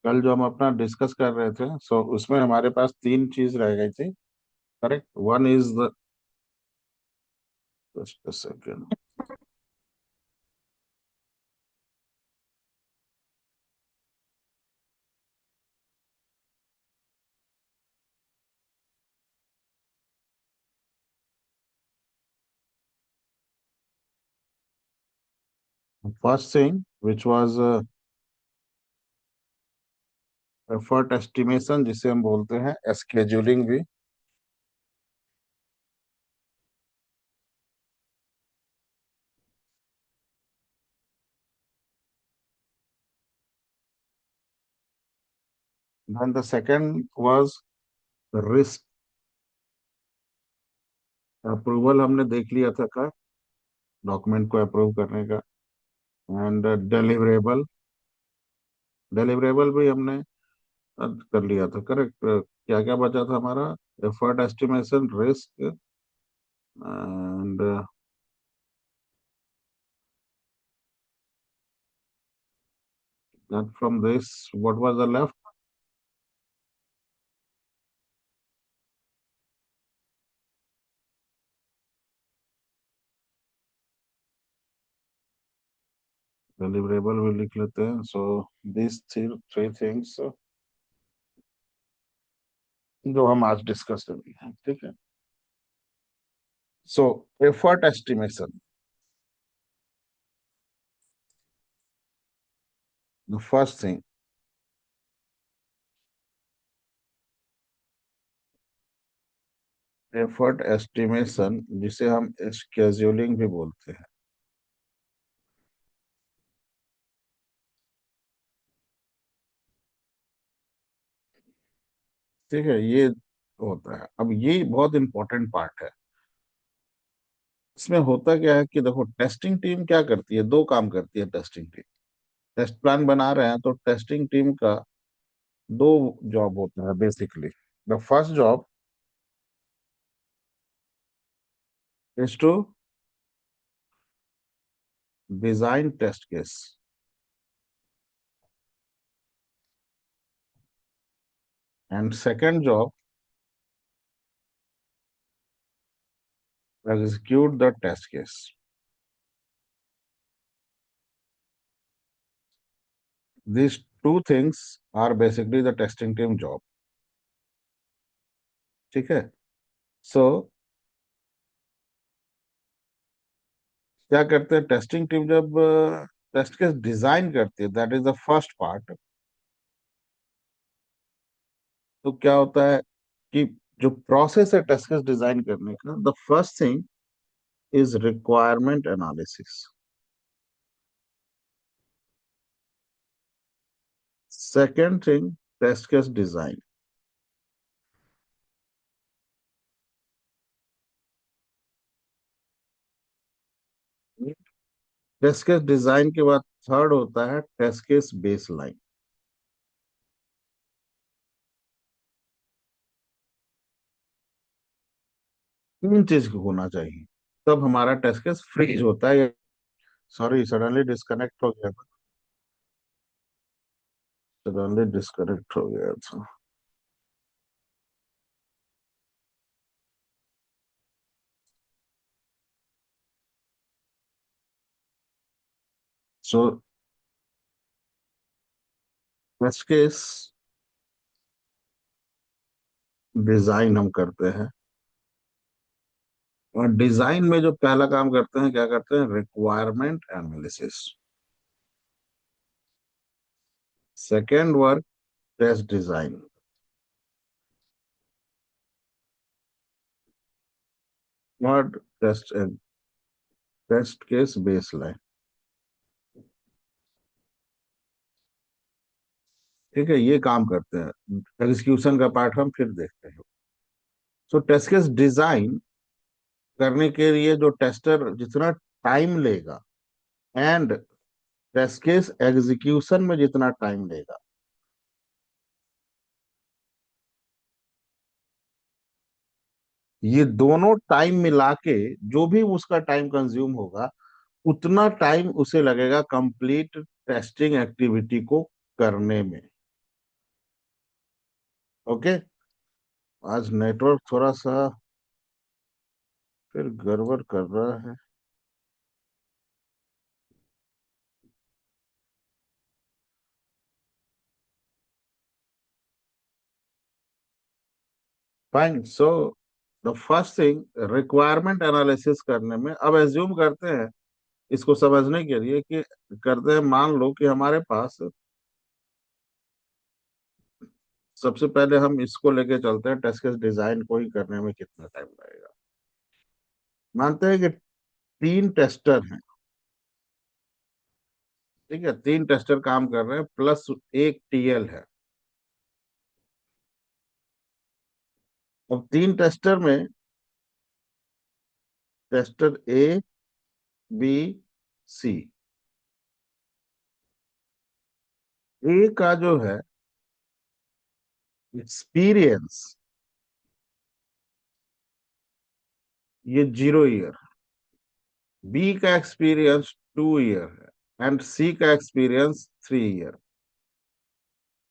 कल जो हम अपना डिस्कस कर रहे थे, सो उसमें हमारे पास तीन चीज रह गई थी। Correct. One is the, just a second. First thing which was effort estimation, जिसे हम बोलते हैं स्केड्यूलिंग भी। Then the second was risk approval, हमने देख लिया था का डॉक्यूमेंट को अप्रूव करने का। एंड डिलीवरेबल, डिलीवरेबल भी हमने कर लिया था। करेक्ट। क्या क्या बचा था हमारा? Effort estimation, risk, and from this, what was the left? Deliverable भी लिख लेते हैं। So these three things जो हम आज डिस्कस करेंगे, ठीक है। So effort estimation, the first thing, effort estimation जिसे हम scheduling भी बोलते हैं, ठीक है। ये होता है। अब ये बहुत इंपॉर्टेंट पार्ट है। इसमें होता क्या है कि देखो, टेस्टिंग टीम क्या करती है? दो काम करती है टेस्टिंग टीम। टेस्ट प्लान बना रहे हैं तो टेस्टिंग टीम का दो जॉब होता है basically. The first job is to design test case, and second job, execute the test case. These two things are basically the testing team job, ठीक है। सो क्या करते हैं टेस्टिंग टीम जब टेस्ट केस डिजाइन करती है, that is the first part. तो क्या होता है कि जो प्रोसेस है टेस्ट केस डिजाइन करने का, the first thing is requirement analysis. Second thing, test case design. Test case design के बाद थर्ड होता है टेस्ट केस बेसलाइन। तीन चीज होना चाहिए, तब हमारा टेस्ट केस फ्रीज होता है। सॉरी, सडनली डिस्कनेक्ट हो गया था। सडनली डिस्कनेक्ट हो गया था। सो टेस्ट केस डिजाइन हम करते हैं, और डिजाइन में जो पहला काम करते हैं, क्या करते हैं? Requirement analysis. Second work, test design. Third, test case baseline. ठीक है, ये काम करते हैं। एग्जीक्यूशन का पार्ट हम फिर देखते हैं। सो टेस्ट केस डिजाइन करने के लिए जो टेस्टर जितना टाइम लेगा, एंड टेस्ट केस एग्जीक्यूशन में जितना टाइम लेगा, ये दोनों टाइम मिला के जो भी उसका टाइम कंज्यूम होगा, उतना टाइम उसे लगेगा कंप्लीट टेस्टिंग एक्टिविटी को करने में। ओके। आज नेटवर्क थोड़ा सा फिर गड़बड़ कर रहा है। Fine. So the first thing, requirement analysis करने में अब एज्यूम करते हैं, इसको समझने के लिए कि करते हैं, मान लो कि हमारे पास, सबसे पहले हम इसको लेके चलते हैं, टेस्ट केस डिजाइन को ही करने में कितना टाइम लगेगा। मानते हैं कि तीन टेस्टर हैं। ठीक है, तीन टेस्टर काम कर रहे हैं प्लस एक टीएल है। अब तीन टेस्टर में टेस्टर ए, बी, सी। ए का जो है एक्सपीरियंस, ये 0 ईयर। बी का एक्सपीरियंस 2 ईयर है एंड सी का एक्सपीरियंस 3 ईयर।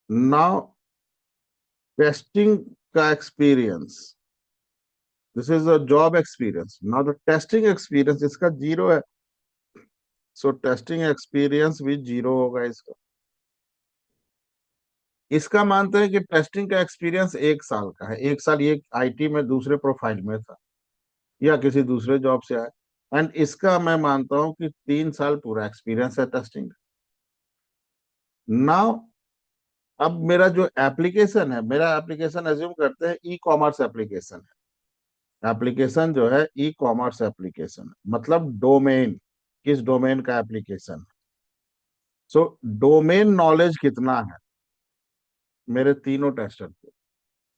नाउ टेस्टिंग का experience, this is a job experience. Now the testing experience इसका 0 है, सो टेस्टिंग एक्सपीरियंस भी 0 होगा इसका। इसका मानते हैं कि टेस्टिंग का एक्सपीरियंस 1 साल का है, 1 साल ये आईटी में दूसरे प्रोफाइल में था या किसी दूसरे जॉब से आया। एंड इसका मैं मानता हूं कि 3 साल पूरा एक्सपीरियंस है टेस्टिंग। नाउ अब मेरा जो एप्लीकेशन है, मेरा एप्लीकेशन एज्यूम करते हैं ई कॉमर्स एप्लीकेशन है। एप्लीकेशन जो है ई कॉमर्स एप्लीकेशन, मतलब डोमेन, किस डोमेन का एप्लीकेशन। सो डोमेन नॉलेज कितना है मेरे तीनों टेस्टर को।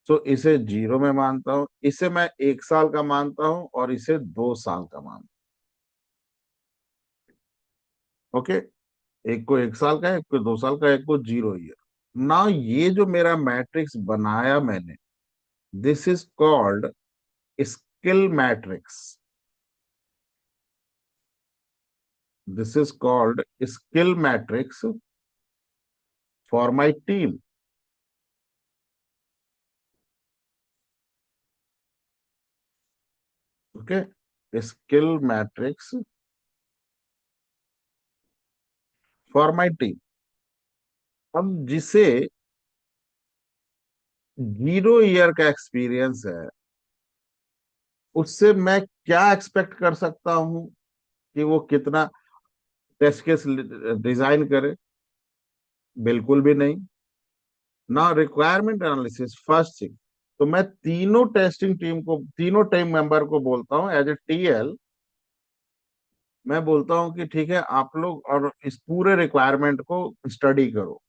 सो इसे 0 में मानता हूं, इसे मैं 1 साल का मानता हूं और इसे 2 साल का मानता हूं। ओके, एक को 1 साल का, एक को 2 साल का, एक को 0 ईयर। ना ये जो मेरा मैट्रिक्स बनाया मैंने, this is called skill matrix. This is called skill matrix for my team. Okay, skill matrix for my team. अब जिसे 0 ईयर का एक्सपीरियंस है, उससे मैं क्या एक्सपेक्ट कर सकता हूं कि वो कितना टेस्ट केस डिजाइन करे? बिल्कुल भी नहीं। ना रिक्वायरमेंट एनालिसिस फर्स्ट थिंग, तो मैं तीनों टेस्टिंग टीम को, तीनों टीम मेंबर को बोलता हूं एज ए टीएल, मैं बोलता हूं कि ठीक है, आप लोग और इस पूरे रिक्वायरमेंट को स्टडी करो।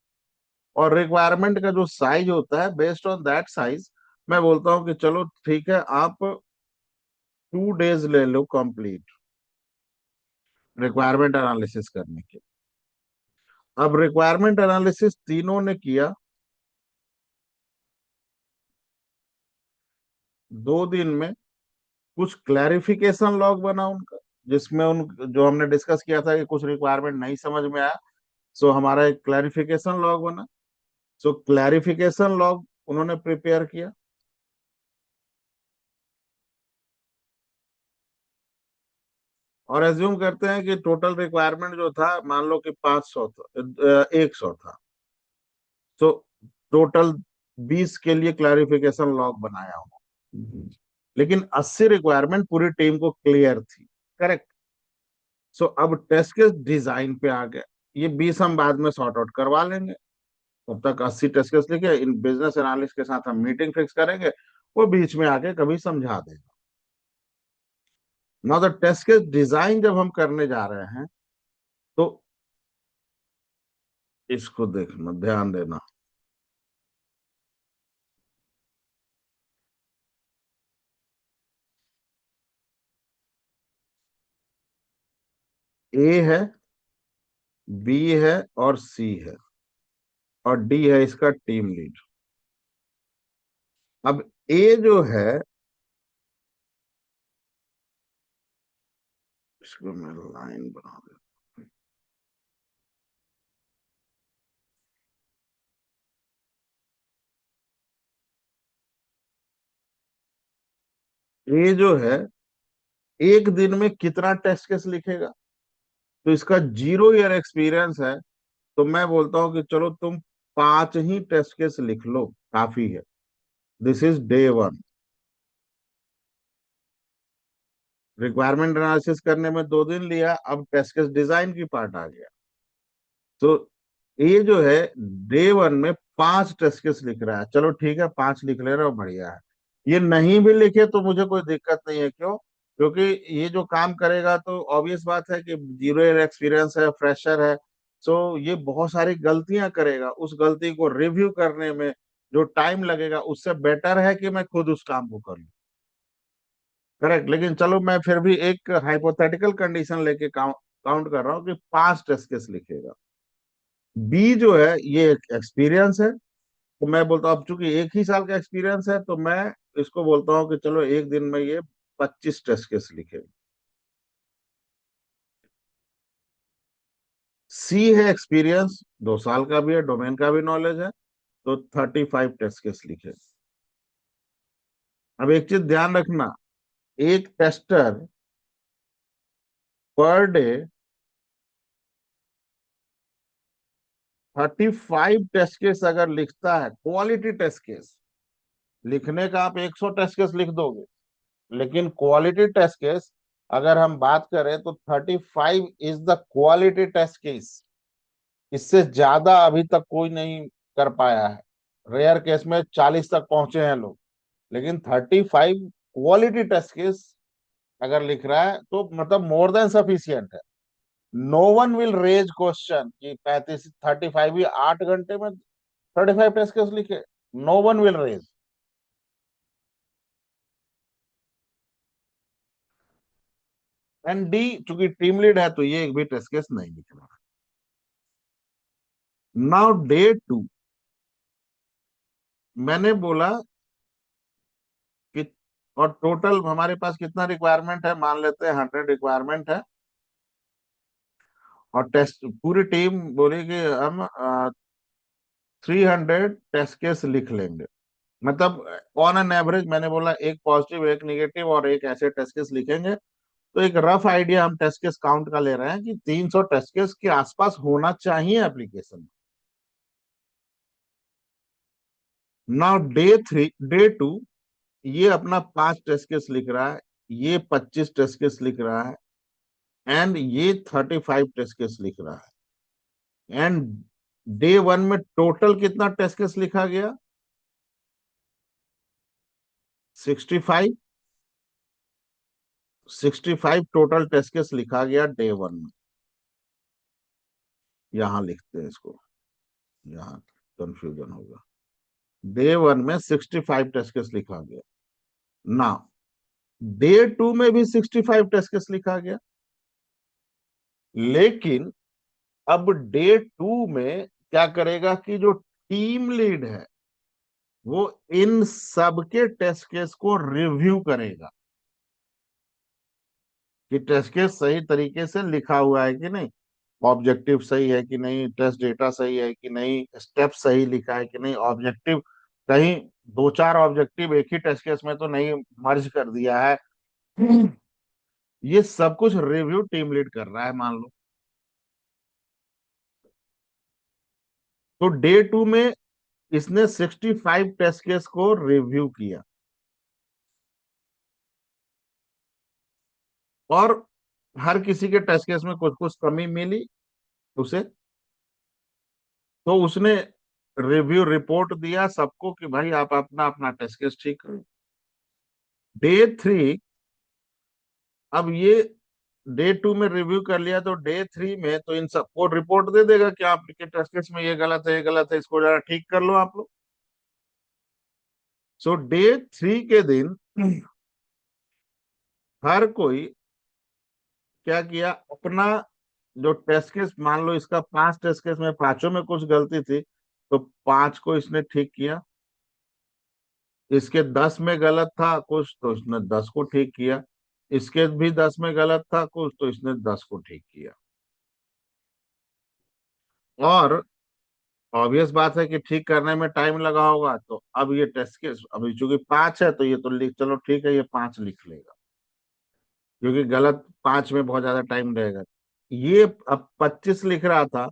और रिक्वायरमेंट का जो साइज होता है, बेस्ड ऑन दैट साइज, मैं बोलता हूं कि चलो ठीक है, आप 2 डेज ले लो कंप्लीट रिक्वायरमेंट एनालिसिस करने के। अब रिक्वायरमेंट एनालिसिस तीनों ने किया 2 दिन में। कुछ क्लैरिफिकेशन लॉग बना उनका, जिसमें उन जो हमने डिस्कस किया था कि कुछ रिक्वायरमेंट नहीं समझ में आया, सो हमारा एक क्लैरिफिकेशन लॉग बना। सो क्लैरिफिकेशन लॉग उन्होंने प्रिपेयर किया। और एज्यूम करते हैं कि टोटल रिक्वायरमेंट जो था, मान लो कि 500 था, 100 था। तो टोटल 20 के लिए क्लैरिफिकेशन लॉग बनाया हूँ, लेकिन 80 रिक्वायरमेंट पूरी टीम को क्लियर थी। करेक्ट। सो अब टेस्ट केस डिजाइन पे आ गए। ये 20 हम बाद में सॉर्ट आउट करवा लेंगे। तब तक 80 टेस्ट केस लिखे, इन बिजनेस एनालिस्ट के साथ हम मीटिंग फिक्स करेंगे, वो बीच में आके कभी समझा देगा। Now the test case design जब हम करने जा रहे हैं, तो इसको देखना, ध्यान देना। ए है, बी है और सी है, और डी है इसका टीम लीड। अब ए जो है, इसको मैं लाइन बना देता ये जो है एक दिन में कितना टेस्ट केस लिखेगा? तो इसका 0 ईयर एक्सपीरियंस है, तो मैं बोलता हूँ कि चलो तुम 5 ही टेस्ट केस लिख लो, काफी है। This is day 1। Requirement analysis करने में 2 दिन लिया, अब टेस्ट केस डिजाइन की पार्ट आ गया। तो ये जो है डे 1 में 5 टेस्ट केस लिख रहा है, चलो ठीक है 5 लिख ले रहे हो, बढ़िया है। ये नहीं भी लिखे तो मुझे कोई दिक्कत नहीं है, क्यों? क्योंकि ये जो काम करेगा तो ऑब्वियस बात है कि 0 ईयर एक्सपीरियंस है, फ्रेशर है। सो ये बहुत सारी गलतियां करेगा, उस गलती को रिव्यू करने में जो टाइम लगेगा, उससे बेटर है कि मैं खुद उस काम को कर लूं। करेक्ट, लेकिन चलो मैं फिर भी एक हाइपोथेटिकल कंडीशन लेके काउंट कर रहा हूँ कि 5 टेस्ट केस लिखेगा। बी जो है ये एक एक्सपीरियंस है, तो मैं बोलता हूँ अब चूंकि 1 ही साल का एक्सपीरियंस है, तो मैं इसको बोलता हूँ कि चलो एक दिन में ये 25 टेस्ट केस लिखे। सी है एक्सपीरियंस, 2 साल का भी है, डोमेन का भी नॉलेज है, तो 35 टेस्ट केस लिखे। अब एक चीज ध्यान रखना, एक tester per day 35 test case अगर लिखता है, क्वालिटी टेस्ट केस, लिखने का आप 100 टेस्ट केस लिख दोगे, लेकिन क्वालिटी टेस्ट केस अगर हम बात करें तो 35 is the quality test case. इससे ज्यादा अभी तक कोई नहीं कर पाया है। रेयर केस में 40 तक पहुंचे हैं लोग, लेकिन 35 क्वालिटी टेस्ट केस अगर लिख रहा है तो मतलब मोर देन सफिशियंट है। No one will raise question कि 35 ही 8 घंटे में 35 टेस्ट केस लिखे। No one will raise. And D, चूंकि टीम लीड है तो ये एक भी टेस्ट केस नहीं लिख रहा। नाउ डे 2, मैंने बोला कि, और टोटल हमारे पास कितना रिक्वायरमेंट है, मान लेते हैं 100 रिक्वायरमेंट है, और टेस्ट पूरी टीम बोली कि हम 300 टेस्ट केस लिख लेंगे। मतलब ऑन एन एवरेज मैंने बोला एक पॉजिटिव एक निगेटिव और एक ऐसे टेस्ट केस लिखेंगे। तो एक रफ आइडिया हम टेस्ट केस काउंट का ले रहे हैं कि 300 टेस्ट केस के आसपास होना चाहिए एप्लीकेशन। नाउ डे 2, ये अपना 5 टेस्ट केस लिख रहा है, ये 25 टेस्ट केस लिख रहा है, एंड ये 35 टेस्ट केस लिख रहा है। एंड डे 1 में टोटल कितना टेस्ट केस लिखा गया? 65। 65 टोटल टेस्ट केस लिखा गया डे 1 में। यहां लिखते हैं इसको, यहाँ कंफ्यूजन होगा। डे 1 में 65 टेस्ट केस लिखा गया। ना, डे 2 में भी 65 टेस्ट केस लिखा गया, लेकिन अब डे 2 में क्या करेगा कि जो टीम लीड है वो इन सब के टेस्ट केस को रिव्यू करेगा कि टेस्ट केस सही तरीके से लिखा हुआ है कि नहीं, ऑब्जेक्टिव सही है कि नहीं, टेस्ट डेटा सही है कि नहीं, स्टेप सही लिखा है कि नहीं, ऑब्जेक्टिव कहीं 2-4 ऑब्जेक्टिव एक ही टेस्ट केस में तो नहीं मर्ज कर दिया है। ये सब कुछ रिव्यू टीम लीड कर रहा है, मान लो। तो डे 2 में इसने 65 टेस्ट केस को रिव्यू किया, और हर किसी के टेस्ट केस में कुछ कुछ कमी मिली उसे, तो उसने रिव्यू रिपोर्ट दिया सबको कि भाई आप अपना अपना टेस्ट केस ठीक करो। डे 3, अब ये डे 2 में रिव्यू कर लिया, तो डे 3 में तो इन सबको रिपोर्ट दे देगा कि आपके टेस्ट केस में ये गलत है, ये गलत है, इसको जरा ठीक कर लो आप लोग। सो डे 3 के दिन हर कोई क्या किया, अपना जो टेस्ट केस, मान लो इसका 5 टेस्ट केस में पांचों में कुछ गलती थी, तो 5 को इसने ठीक किया। इसके 10 में गलत था कुछ, तो इसने 10 को ठीक किया। इसके भी 10 में गलत था कुछ, तो इसने 10 को ठीक किया। और ऑब्वियस बात है कि ठीक करने में टाइम लगा होगा, तो अब ये टेस्ट केस अभी चूंकि 5 है तो ये तो लिख, चलो ठीक है, ये 5 लिख लेगा, क्योंकि गलत 5 में बहुत ज्यादा टाइम रहेगा। ये अब 25 लिख रहा था,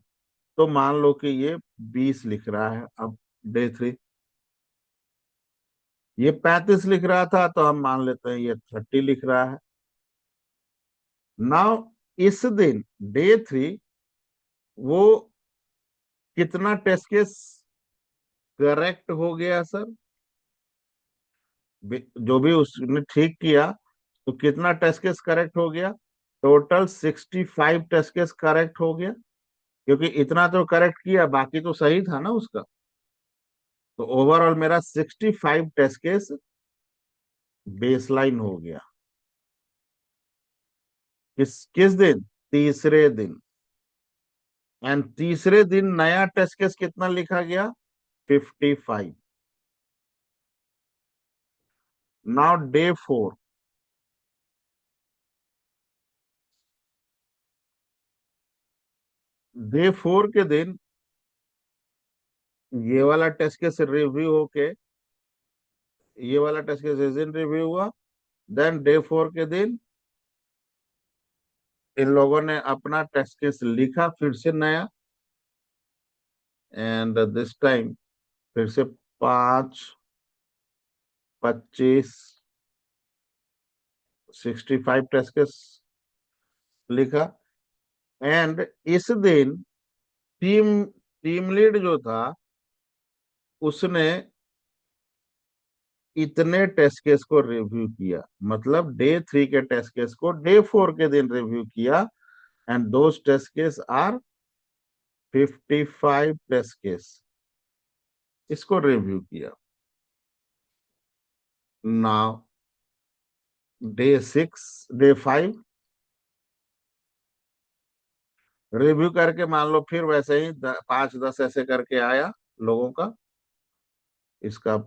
तो मान लो कि ये 20 लिख रहा है अब, डे 3। ये 35 लिख रहा था, तो हम मान लेते हैं ये 30 लिख रहा है। नाउ इस दिन, डे 3, वो कितना टेस्ट केस करेक्ट हो गया सर? जो भी उसने ठीक किया, तो कितना टेस्ट केस करेक्ट हो गया? टोटल 65 टेस्ट केस करेक्ट हो गया, क्योंकि इतना तो करेक्ट किया, बाकी तो सही था ना उसका। तो ओवरऑल मेरा 65 टेस्ट केस बेसलाइन हो गया। किस दिन? तीसरे दिन। एंड तीसरे दिन नया टेस्ट केस कितना लिखा गया? 55। Now day 4। डे 4 के दिन ये वाला टेस्ट केस रिव्यू होके, ये वाला टेस्ट केस इस दिन रिव्यू हुआ। देन डे 4 के दिन इन लोगों ने अपना टेस्ट केस लिखा फिर से नया, एंड दिस टाइम फिर से 5, 25, 65 टेस्ट केस लिखा। एंड इस दिन टीम टीम लीड जो था, उसने इतने टेस्ट केस को रिव्यू किया, मतलब डे 3 के टेस्ट केस को डे 4 के दिन रिव्यू किया। And those test case are 55 test case, इसको रिव्यू किया। नाउ डे 5 रिव्यू करके मान लो फिर वैसे ही 5-10 ऐसे करके आया लोगों का। इसका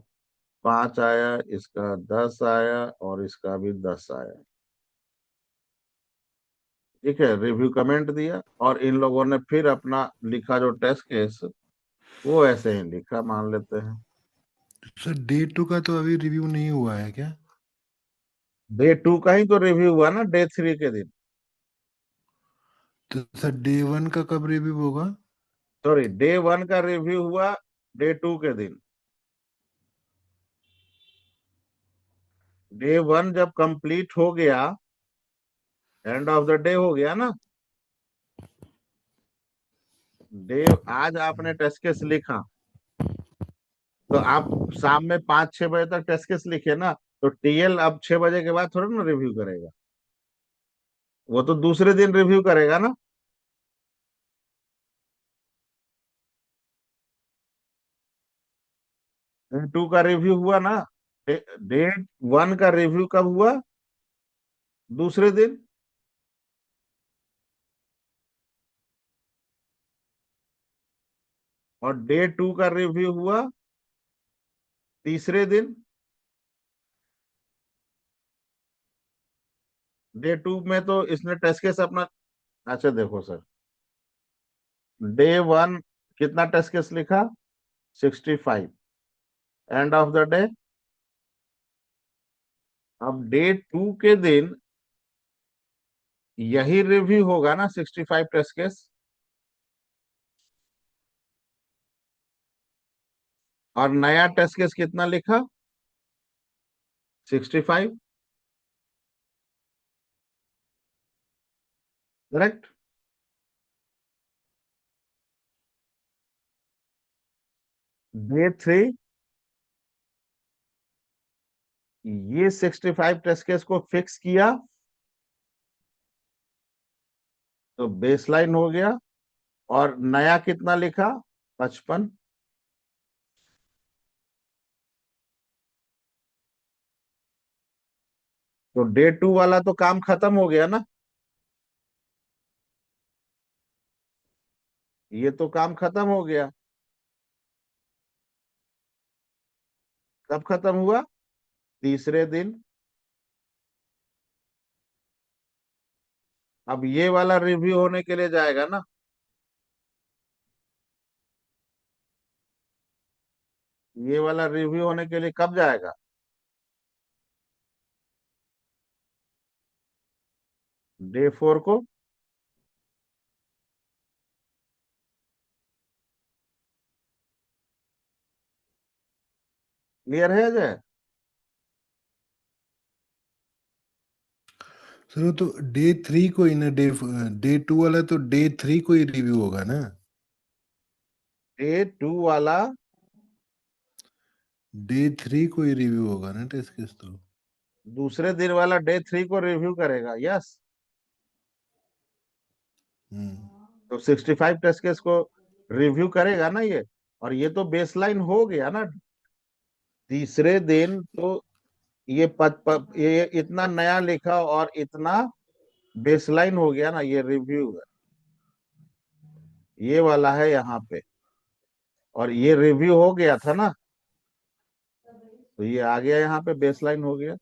5 आया, इसका 10 आया, और इसका भी 10 आया। ठीक है, रिव्यू कमेंट दिया, और इन लोगों ने फिर अपना लिखा जो टेस्ट केस, वो ऐसे ही लिखा, मान लेते हैं। सर डे 2 का तो अभी रिव्यू नहीं हुआ है क्या? डे 2 का ही तो रिव्यू हुआ ना, डे 3 के दिन। तो सर डे 1 का कब रिव्यू होगा? सॉरी, डे 1 का रिव्यू हुआ डे 2 के दिन। डे 1 जब कंप्लीट हो गया, एंड ऑफ द डे हो गया ना, डे आज आपने टेस्ट केस लिखा, तो आप शाम में 5-6 बजे तक टेस्ट केस लिखे ना, तो टीएल अब 6 बजे के बाद थोड़ा ना रिव्यू करेगा, वो तो दूसरे दिन रिव्यू करेगा ना। डे 2 का रिव्यू हुआ ना। डे 1 का रिव्यू कब हुआ? दूसरे दिन। और डे 2 का रिव्यू हुआ तीसरे दिन। डे 2 में तो इसने टेस्ट केस अपना, अच्छा देखो सर, डे 1 कितना टेस्ट केस लिखा? 65। एंड ऑफ द डे, अब डे 2 के दिन यही रिव्यू होगा ना, 65 टेस्ट केस। और नया टेस्ट केस कितना लिखा? 65। करेक्ट। डे 3 ये 65 टेस्ट केस को फिक्स किया, तो बेसलाइन हो गया। और नया कितना लिखा? 55। तो डे 2 वाला तो काम खत्म हो गया ना, ये तो काम खत्म हो गया। कब खत्म हुआ? तीसरे दिन। अब ये वाला रिव्यू होने के लिए जाएगा ना। ये वाला रिव्यू होने के लिए कब जाएगा? डे 4 को। क्लियर है अजय? सर वो तो डे 3 को ही ना, डे 2 वाला तो डे 3 को ही रिव्यू होगा ना। डे 2 वाला डे 3 को ही रिव्यू होगा ना टेस्ट केस तो। दूसरे दिन वाला डे 3 को रिव्यू करेगा, यस। हम्म। तो 65 टेस्ट केस को रिव्यू करेगा ना ये। और ये तो बेसलाइन हो गया ना। तीसरे दिन तो ये ये इतना नया लिखा और इतना बेसलाइन हो गया ना, ये रिव्यू है। ये वाला है यहाँ पे। और ये रिव्यू हो गया था ना, तो ये आ गया यहाँ पे, बेसलाइन हो गया।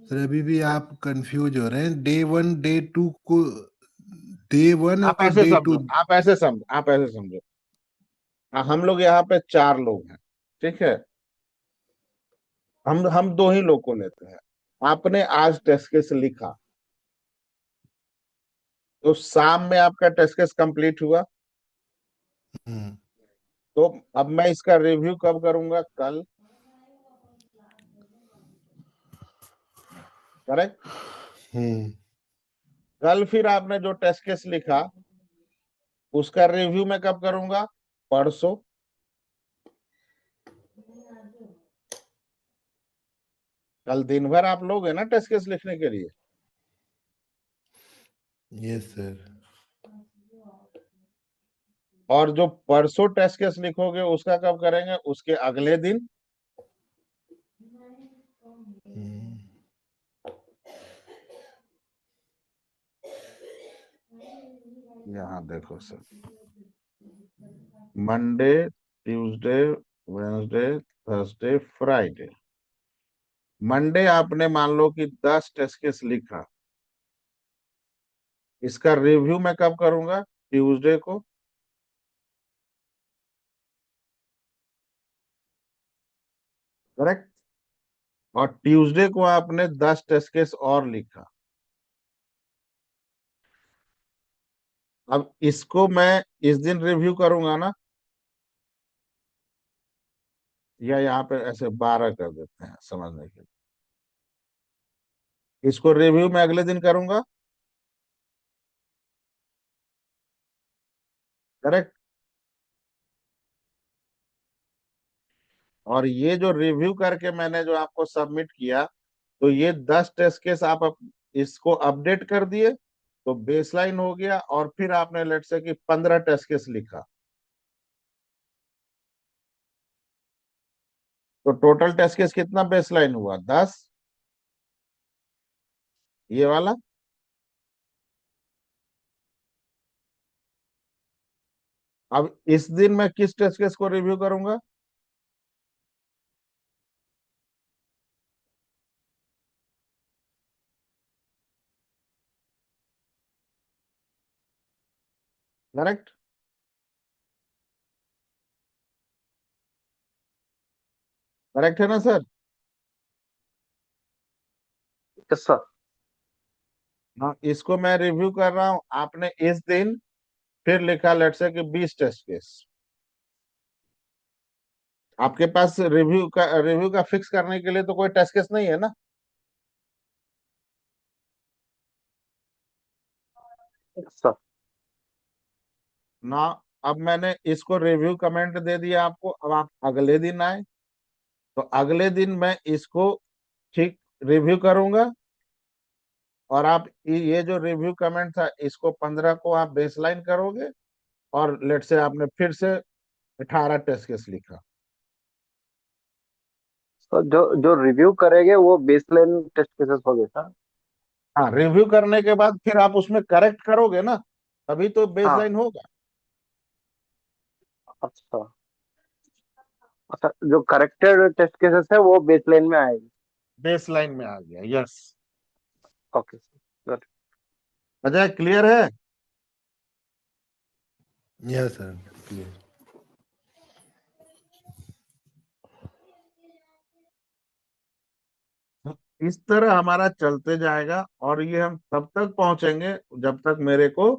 सर अभी भी आप कंफ्यूज हो रहे हैं, डे 1 आप और ऐसे डे 2। समझो, आप ऐसे समझो, आप ऐसे समझो। हम लोग यहाँ पे 4 लोग हैं, ठीक है। हम दो ही लोग को लेते हैं। आपने आज टेस्ट केस लिखा, तो शाम में आपका टेस्ट केस कंप्लीट हुआ। हम्म। तो अब मैं इसका रिव्यू कब करूंगा? कल। करेक्ट। हम्म। कल फिर आपने जो टेस्ट केस लिखा, उसका रिव्यू मैं कब करूंगा? परसों। कल दिन भर आप लोग है ना टेस्ट केस लिखने के लिए। Yes sir. और जो परसों टेस्ट केस लिखोगे उसका कब करेंगे? उसके अगले दिन। हम्म। यहाँ देखो sir, Monday, Tuesday, Wednesday, Thursday, Friday. Monday आपने मान लो कि 10 टेस्ट केस लिखा। इसका रिव्यू मैं कब करूंगा? ट्यूसडे को। करेक्ट। और ट्यूसडे को आपने 10 टेस्ट केस और लिखा। अब इसको मैं इस दिन रिव्यू करूंगा ना, या यहाँ पे ऐसे 12 कर देते हैं समझने के लिए। इसको रिव्यू मैं अगले दिन करूंगा। करेक्ट। और ये जो रिव्यू करके मैंने जो आपको सबमिट किया, तो ये 10 टेस्ट केस आप इसको अपडेट कर दिए, तो बेसलाइन हो गया। और फिर आपने लेट से कि 15 टेस्ट केस लिखा, तो टोटल टेस्ट केस कितना बेसलाइन हुआ? 10। ये वाला। अब इस दिन मैं किस टेस्ट केस को रिव्यू करूंगा? करेक्ट। करेक्ट है ना सर? Yes sir. हाँ, इसको मैं रिव्यू कर रहा हूं। आपने इस दिन फिर लिखा लेट से कि 20 टेस्ट केस। आपके पास रिव्यू का फिक्स करने के लिए तो कोई टेस्ट केस नहीं है ना। Yes sir. ना। अब मैंने इसको रिव्यू कमेंट दे दिया आपको। अब आप अगले दिन आए, तो अगले दिन मैं इसको ठीक रिव्यू करूंगा। और आप ये जो रिव्यू कमेंट था, इसको 15 को आप बेसलाइन करोगे। और लेट से आपने फिर से 18 टेस्ट केस लिखा। तो जो जो रिव्यू करेंगे वो बेसलाइन टेस्ट केसेस हो गए सर। हाँ, रिव्यू करने के बाद फिर आप उसमें करेक्ट करोगे ना, तभी तो हाँ। बेसलाइन होगा। अच्छा। अच्छा, जो करेक्टेड टेस्ट केसेस है वो बेसलाइन में आएगी। बेसलाइन में आ गया, yes. Okay sir. Ajay, clear है? Yes sir. सकती है। इस तरह हमारा चलते जाएगा, और ये हम तब तक पहुंचेंगे जब तक मेरे को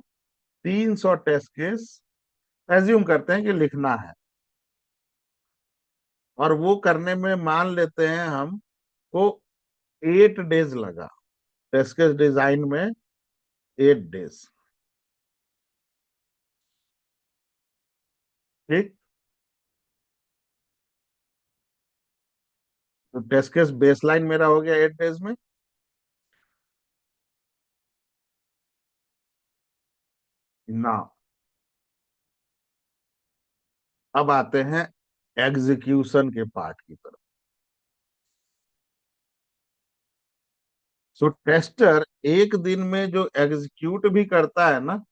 300 टेस्ट केस एज्यूम करते हैं कि लिखना है। और वो करने में मान लेते हैं हम को 8 डेज लगा, टेस्ट केस डिजाइन में 8 डेज। ठीक। तो टेस्ट केस बेसलाइन मेरा हो गया 8 डेज में ना। अब आते हैं एग्जीक्यूशन के पार्ट की तरफ। सो टेस्टर एक दिन में जो एग्जीक्यूट भी करता है ना,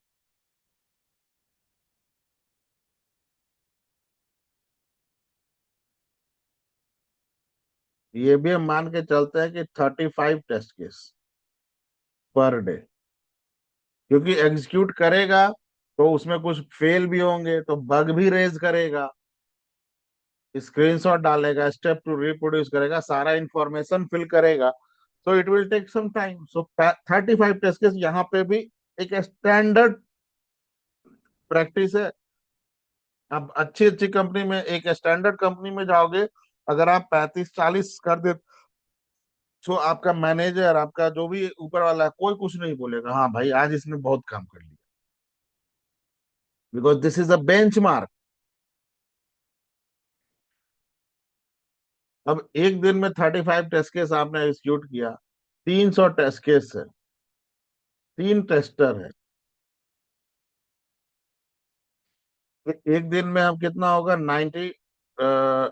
ये भी हम मान के चलते हैं कि 35 टेस्ट केस पर डे, क्योंकि एग्जीक्यूट करेगा तो उसमें कुछ फेल भी होंगे, तो बग भी रेज करेगा, स्क्रीनशॉट डालेगा, स्टेप टू रिप्रोड्यूस करेगा, सारा इंफॉर्मेशन फिल करेगा। So it will take some time. So 35 test case यहाँ पे भी एक स्टैंडर्ड प्रैक्टिस है। अब अच्छी अच्छी कंपनी में, एक स्टैंडर्ड कंपनी में जाओगे, अगर आप 35-40 कर दे, तो आपका मैनेजर, आपका जो भी ऊपर वाला है, कोई कुछ नहीं बोलेगा, हाँ भाई आज इसने बहुत काम कर लिया, because this is a bench. अब एक दिन में 35 टेस्ट केस आपने एग्जीक्यूट किया, 300 टेस्ट केस है, 3 टेस्टर है, तो एक दिन में हम कितना होगा,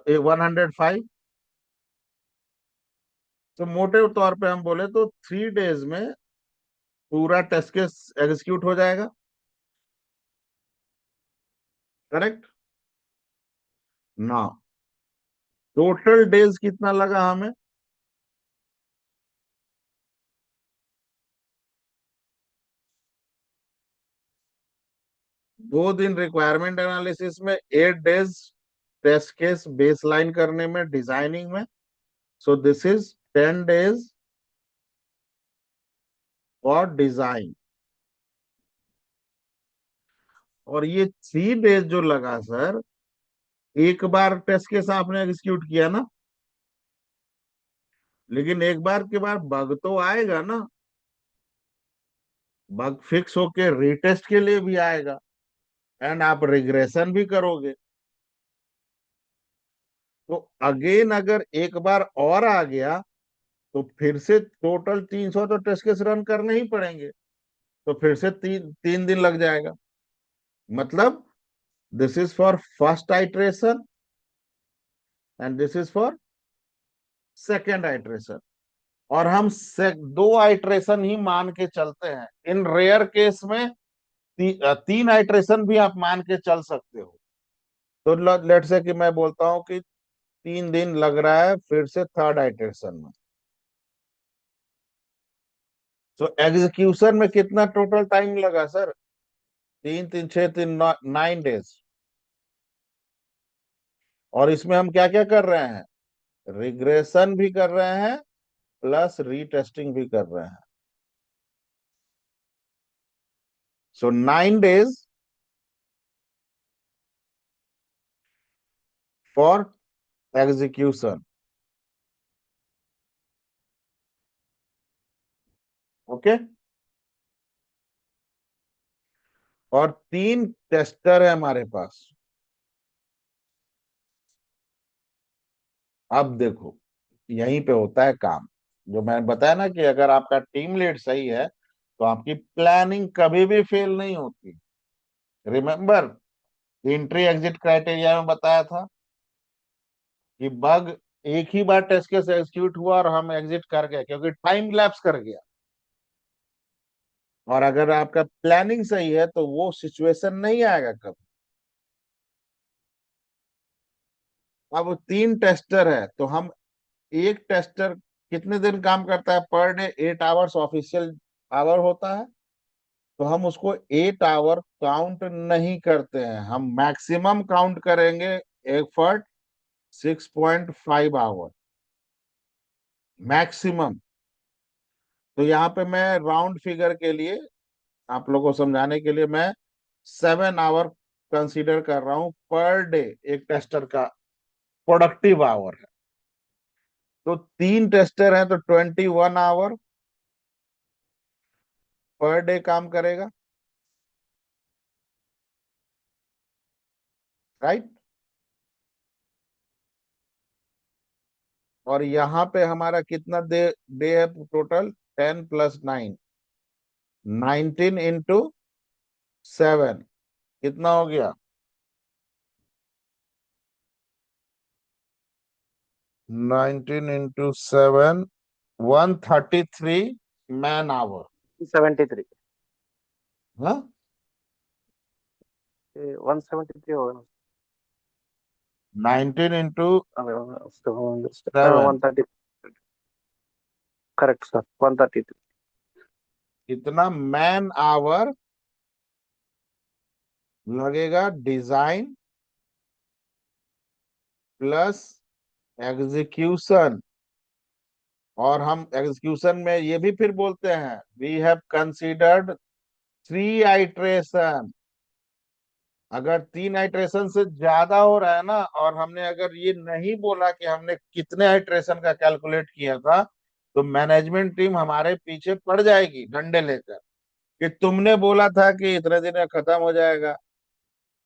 105। तो मोटे तौर पे हम बोले तो 3 डेज में पूरा टेस्ट केस एग्जीक्यूट हो जाएगा। करेक्ट ना। टोटल डेज कितना लगा हमें, 2 दिन रिक्वायरमेंट एनालिसिस में, 8 डेज टेस्ट केस बेसलाइन करने में, डिजाइनिंग में। सो this is 10 days for design. और ये 3 डेज जो लगा सर, एक बार टेस्ट केस आपने एग्जीक्यूट किया ना, लेकिन एक बार के बाद बग तो आएगा ना, बग फिक्स होके रीटेस्ट के लिए भी आएगा, एंड आप रिग्रेशन भी करोगे। तो अगेन अगर एक बार और आ गया, तो फिर से टोटल 300 तो टेस्ट केस रन करने ही पड़ेंगे, तो फिर से 3 दिन लग जाएगा। मतलब this is for first iteration and this is for second iteration. और हम 2 आइट्रेशन ही मान के चलते हैं। इन रेयर केस में 3 आइट्रेशन भी आप मान के चल सकते हो। तो लेट से कि मैं बोलता हूं कि 3 दिन लग रहा है फिर से थर्ड आइट्रेशन में। तो एग्जीक्यूशन में कितना टोटल टाइम लगा सर, 3 3 6 3 9 डेज। और इसमें हम क्या क्या कर रहे हैं, रिग्रेशन भी कर रहे हैं, प्लस रीटेस्टिंग भी कर रहे हैं। सो 9 डेज फॉर एग्जीक्यूशन। ओके। और 3 टेस्टर है हमारे पास। अब देखो, यहीं पे होता है काम, जो मैंने बताया ना कि अगर आपका टीम लीड सही है तो आपकी प्लानिंग कभी भी फेल नहीं होती। रिमेंबर, एंट्री एग्जिट क्राइटेरिया में बताया था कि बग एक ही बार टेस्ट केस एग्जीक्यूट हुआ और हम एग्जिट कर गए क्योंकि टाइम लैप्स कर गया। और अगर आपका प्लानिंग सही है तो वो सिचुएशन नहीं आएगा कभी। अब 3 टेस्टर है तो हम, एक टेस्टर कितने दिन काम करता है per day, 8 hours official our होता है। तो हम उसको 8 आवर काउंट नहीं करते हैं, हम मैक्सिमम काउंट करेंगे एफर्ट 6.5 आवर मैक्सिमम। तो यहाँ पे मैं राउंड फिगर के लिए, आप लोगों को समझाने के लिए, मैं 7 आवर कंसीडर कर रहा हूं पर डे। एक टेस्टर का प्रोडक्टिव आवर है, तो 3 टेस्टर हैं तो 21 आवर पर डे काम करेगा, राइट। और यहाँ पे हमारा कितना डे डे है टोटल? 10 + 9, 19 × 7 कितना हो गया? 19 × 7, 133 मैन आवर। 73। हाँ, 173 होगा ना? 19 × 7 130। Correct sir, 132। कितना मैन आवर लगेगा डिजाइन प्लस एग्जीक्यूशन। और हम एग्जीक्यूशन में ये भी फिर बोलते हैं, वी हैव कंसीडर्ड 3 आइट्रेशन। अगर 3 आइट्रेशन से ज्यादा हो रहा है ना, और हमने अगर ये नहीं बोला कि हमने कितने आइट्रेशन का कैलकुलेट किया था, तो मैनेजमेंट टीम हमारे पीछे पड़ जाएगी डंडे लेकर कि तुमने बोला था कि इतने दिन में खत्म हो जाएगा,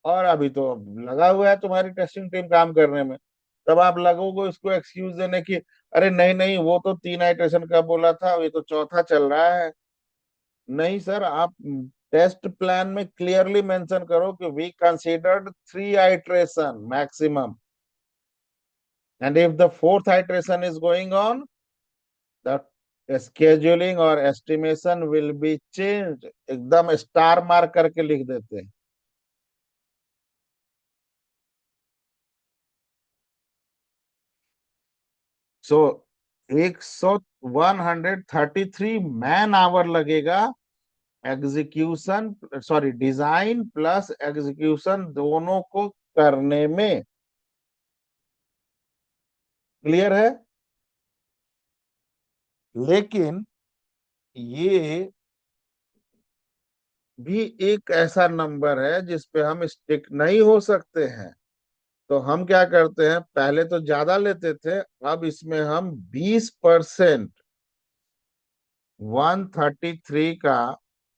और अभी तो लगा हुआ है तुम्हारी टेस्टिंग टीम काम करने में। तब आप लगोगे इसको एक्सक्यूज देने की, अरे नहीं नहीं, वो तो 3 आइट्रेशन का बोला था, ये तो चौथा चल रहा है। नहीं सर, आप टेस्ट प्लान में क्लियरली मेंशन करो कि we considered 3 iteration maximum, and if the fourth iteration is going on, the scheduling और estimation will be changed। एकदम स्टार मार्क करके लिख देते हैं। सो 133 मैन आवर लगेगा execution, sorry, design plus execution दोनों को करने में। क्लियर है? लेकिन ये भी एक ऐसा नंबर है जिस पे हम स्टिक नहीं हो सकते हैं। तो हम क्या करते हैं, पहले तो ज्यादा लेते थे, अब इसमें हम 20%, 133 का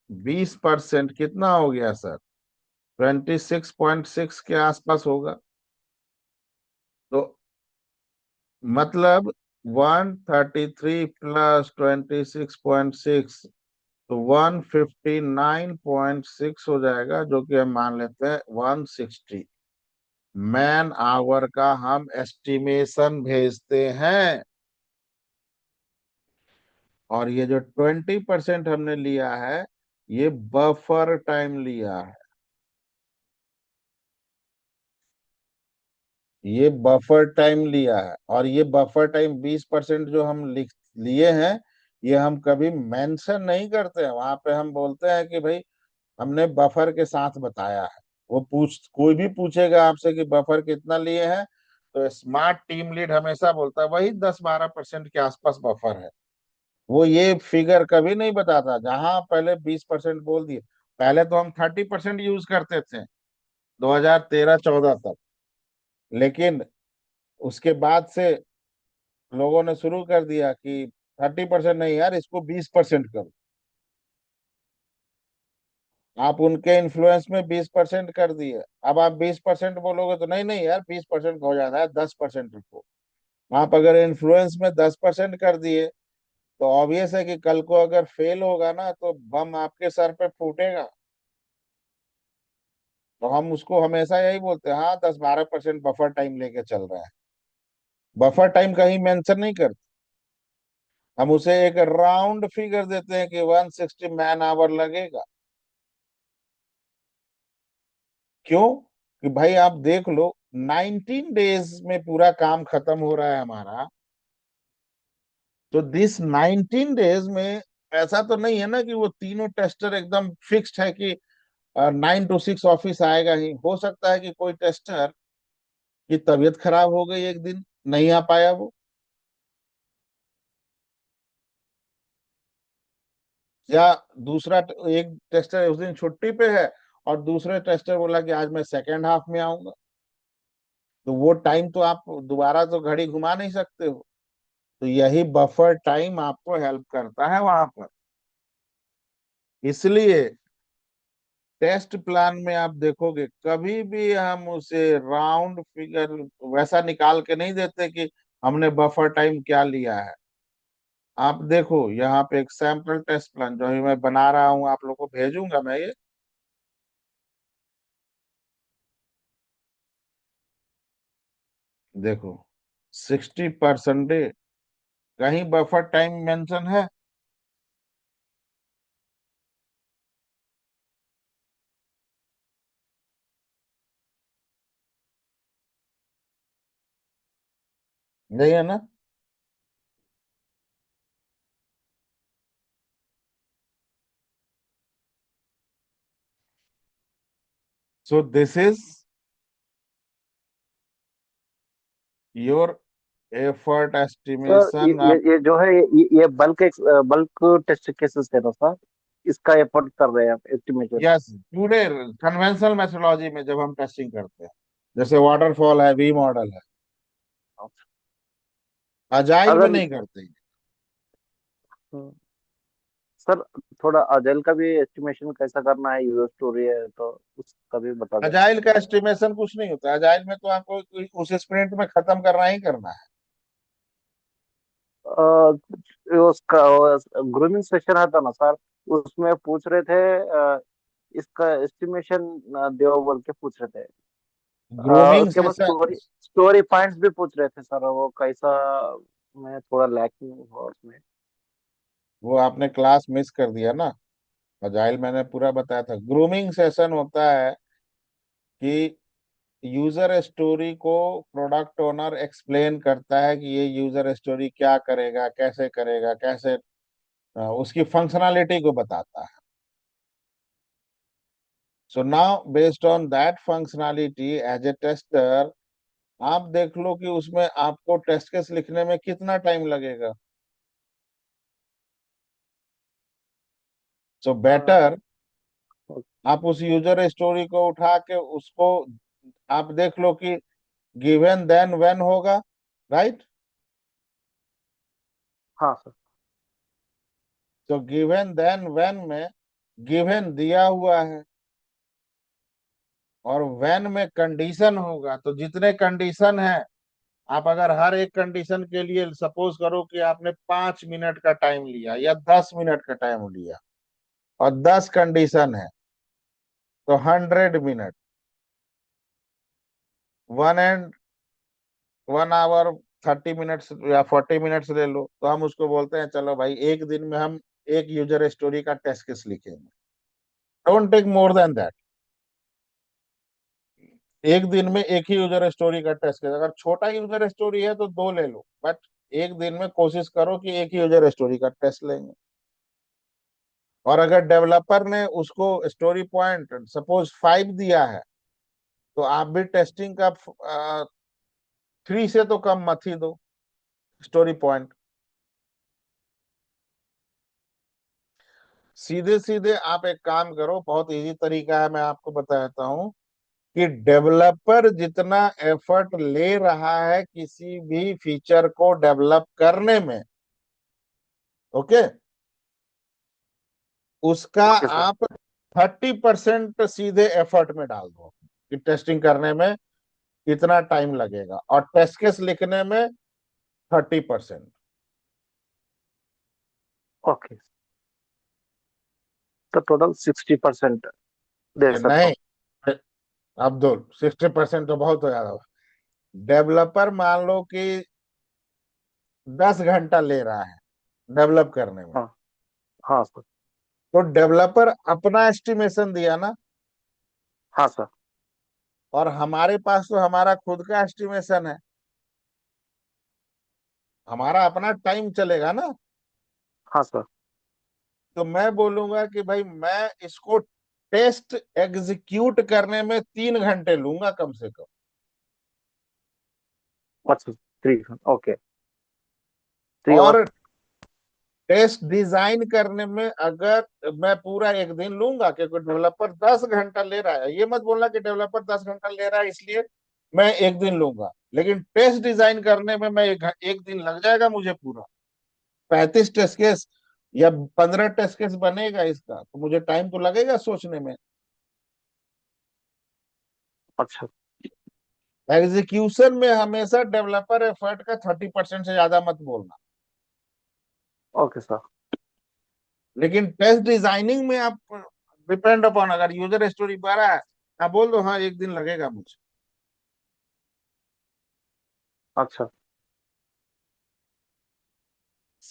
20% कितना हो गया सर? 26.6 के आसपास होगा। तो मतलब 133 + 26.6, तो 159.6 हो जाएगा, जो कि हम मान लेते हैं 160 मैन आवर का हम एस्टिमेशन भेजते हैं। और ये जो 20% हमने लिया है, ये बफर टाइम लिया है। ये बफर टाइम लिया है, और ये बफर टाइम 20% जो हम लिख लिए हैं, ये हम कभी मेंशन नहीं करते हैं। वहां पे हम बोलते हैं कि भाई हमने बफर के साथ बताया है। वो कोई भी पूछेगा आपसे कि बफर कितना लिए हैं, तो स्मार्ट टीम लीड हमेशा बोलता है वही 10-12% के आसपास बफर है। वो ये फिगर कभी नहीं बताता। जहां पहले 20% बोल दिए, पहले तो हम 30% यूज करते थे 2013-14 तक, लेकिन उसके बाद से लोगों ने शुरू कर दिया कि 30% नहीं यार, इसको 20% करो। आप उनके इन्फ्लुएंस में 20% कर दिए, अब आप 20% बोलोगे तो नहीं नहीं यार, 20% हो जाता है, 10% रखो। आप अगर इन्फ्लुएंस में 10% कर दिए, तो ऑब्वियस है कि कल को अगर फेल होगा ना, तो बम आपके सर पे फूटेगा। तो हम उसको हमेशा यही बोलते हैं, हाँ 10-12% बफर टाइम लेके चल रहा है। बफर टाइम कहीं मेंशन नहीं करते, हम उसे एक राउंड फिगर देते हैं कि 160 मैन आवर लगेगा। क्यों? कि भाई आप देख लो, 19 डेज में पूरा काम खत्म हो रहा है हमारा। तो दिस 19 डेज में ऐसा तो नहीं है ना कि वो तीनों टेस्टर एकदम फिक्स्ड है कि 9 to 6 ऑफिस आएगा ही। हो सकता है कि कोई टेस्टर की तबीयत खराब हो गई, एक दिन नहीं आ पाया वो, या दूसरा एक टेस्टर उस दिन छुट्टी पे है और दूसरे टेस्टर बोला कि आज मैं सेकेंड हाफ में आऊंगा। तो वो टाइम तो आप दोबारा तो घड़ी घुमा नहीं सकते हो। तो यही बफर टाइम आपको हेल्प करता है वहां पर। इसलिए टेस्ट प्लान में आप देखोगे कभी भी हम उसे राउंड फिगर वैसा निकाल के नहीं देते कि हमने बफर टाइम क्या लिया है। आप देखो यहाँ पे एक सैंपल टेस्ट प्लान जो अभी मैं बना रहा हूँ, आप लोग को भेजूंगा मैं ये। देखो 60%, कहीं बफर टाइम मेंशन है? नहीं है ना? सो this is your effort sir estimation. आप ये जो है ये बल्क टेस्ट केसेस है ना सर, इसका एफर्ट कर रहे हैं आप एस्टिमेशन। यस, पूरे कन्वेंशनल मेथोडोलॉजी में जब हम टेस्टिंग करते हैं, जैसे वाटरफॉल है, वी मॉडल है, अजाइल में अगर नहीं करते। हम्म, सर थोड़ा अजेल का भी एस्टिमेशन कैसा करना है, यूजर स्टोरी है तो उसका भी बता दें। अजाइल का एस्टिमेशन कुछ नहीं होता। अजाइल में तो आपको उस स्प्रिंट में खत्म करना ही करना है। उसका ग्रूमिंग सेशन आता ना सर, उसमें पूछ रहे थे इसका एस्टिमेशन देव बोल के पूछ रहे थे। ग्रूमिंग उसके बाद सेशन, स्टोरी स्टोरी पॉइंट्स भी पूछ रहे थे सर, वो कैसा, मैं थोड़ा लैकिंग हुआ उसमें। वो आपने क्लास मिस कर दिया ना। अजाइल मैंने पूरा बताया था। ग्रूमिंग सेशन होता है कि यूजर स्टोरी को प्रोडक्ट ओनर एक्सप्लेन करता है कि ये यूजर स्टोरी क्या करेगा, कैसे करेगा, कैसे उसकी फंक्शनैलिटी को बताता है। So now based on that functionality as a tester, आप देख लो कि उसमें आपको टेस्ट केस लिखने में कितना टाइम लगेगा। सो बेटर आप उस यूजर स्टोरी को उठा के उसको आप देख लो कि गिवन देन व्हेन होगा, राइट? हाँ सर। तो गिवन देन व्हेन में गिवन दिया हुआ है और व्हेन में कंडीशन होगा। तो जितने कंडीशन है, आप अगर हर एक कंडीशन के लिए सपोज करो कि आपने 5 मिनट का टाइम लिया या 10 मिनट का टाइम लिया और 10 कंडीशन है, तो 100 मिनट, 1 एंड 1 आवर 30 मिनट्स या 40 मिनट्स ले लो। तो हम उसको बोलते हैं चलो भाई एक दिन में हम एक यूजर स्टोरी का टेस्ट केस लिखेंगे। Don't take more than that. एक दिन में एक ही यूजर स्टोरी का टेस्ट केस, अगर छोटा यूजर स्टोरी है तो दो ले लो, बट एक दिन में कोशिश करो कि एक ही यूजर स्टोरी का टेस्ट लेंगे। और अगर डेवलपर ने उसको स्टोरी पॉइंट सपोज 5 दिया है, तो आप भी टेस्टिंग का 3 से तो कम मत ही दो स्टोरी पॉइंट। सीधे सीधे आप एक काम करो, बहुत इजी तरीका है, मैं आपको बताता हूँ कि डेवलपर जितना एफर्ट ले रहा है किसी भी फीचर को डेवलप करने में, ओके, उसका ओके सर। आप 30% सीधे एफर्ट में डाल दो कि टेस्टिंग करने में इतना टाइम लगेगा और टेस्ट केस लिखने में 30%। ओके, तो टोटल 60% दे सकता नहीं हूँ। अब्दुल, 60% तो बहुत हो ज्यादा। डेवलपर मान लो कि 10 घंटा ले रहा है डेवलप करने में, हाँ। हाँ सर। तो डेवलपर अपना एस्टिमेशन दिया ना, हाँ सर। और हमारे पास तो हमारा खुद का एस्टिमेशन है। हमारा अपना टाइम चलेगा ना। हाँ सर। तो मैं बोलूंगा कि भाई मैं इसको टेस्ट एग्जीक्यूट करने में 3 घंटे लूंगा कम से कम। अच्छा, 3, ओके, 3 आवर्स। और टेस्ट डिजाइन करने में अगर मैं पूरा एक दिन लूंगा, क्योंकि डेवलपर 10 घंटा ले रहा है, ये मत बोलना कि डेवलपर 10 घंटा ले रहा है इसलिए मैं एक दिन लूंगा, लेकिन टेस्ट डिजाइन करने में मैं एक दिन लग जाएगा मुझे पूरा। 35 टेस्ट केस या 15 टेस्ट केस बनेगा इसका, तो मुझे टाइम तो लगेगा सोचने में। अच्छा, एग्जीक्यूशन में हमेशा डेवलपर एफर्ट का 30% से ज्यादा मत बोलना, ओके सर। लेकिन टेस्ट डिजाइनिंग में आप डिपेंड अपॉन, अगर यूजर स्टोरी बड़ा है आप बोल दो हाँ एक दिन लगेगा मुझे। अच्छा,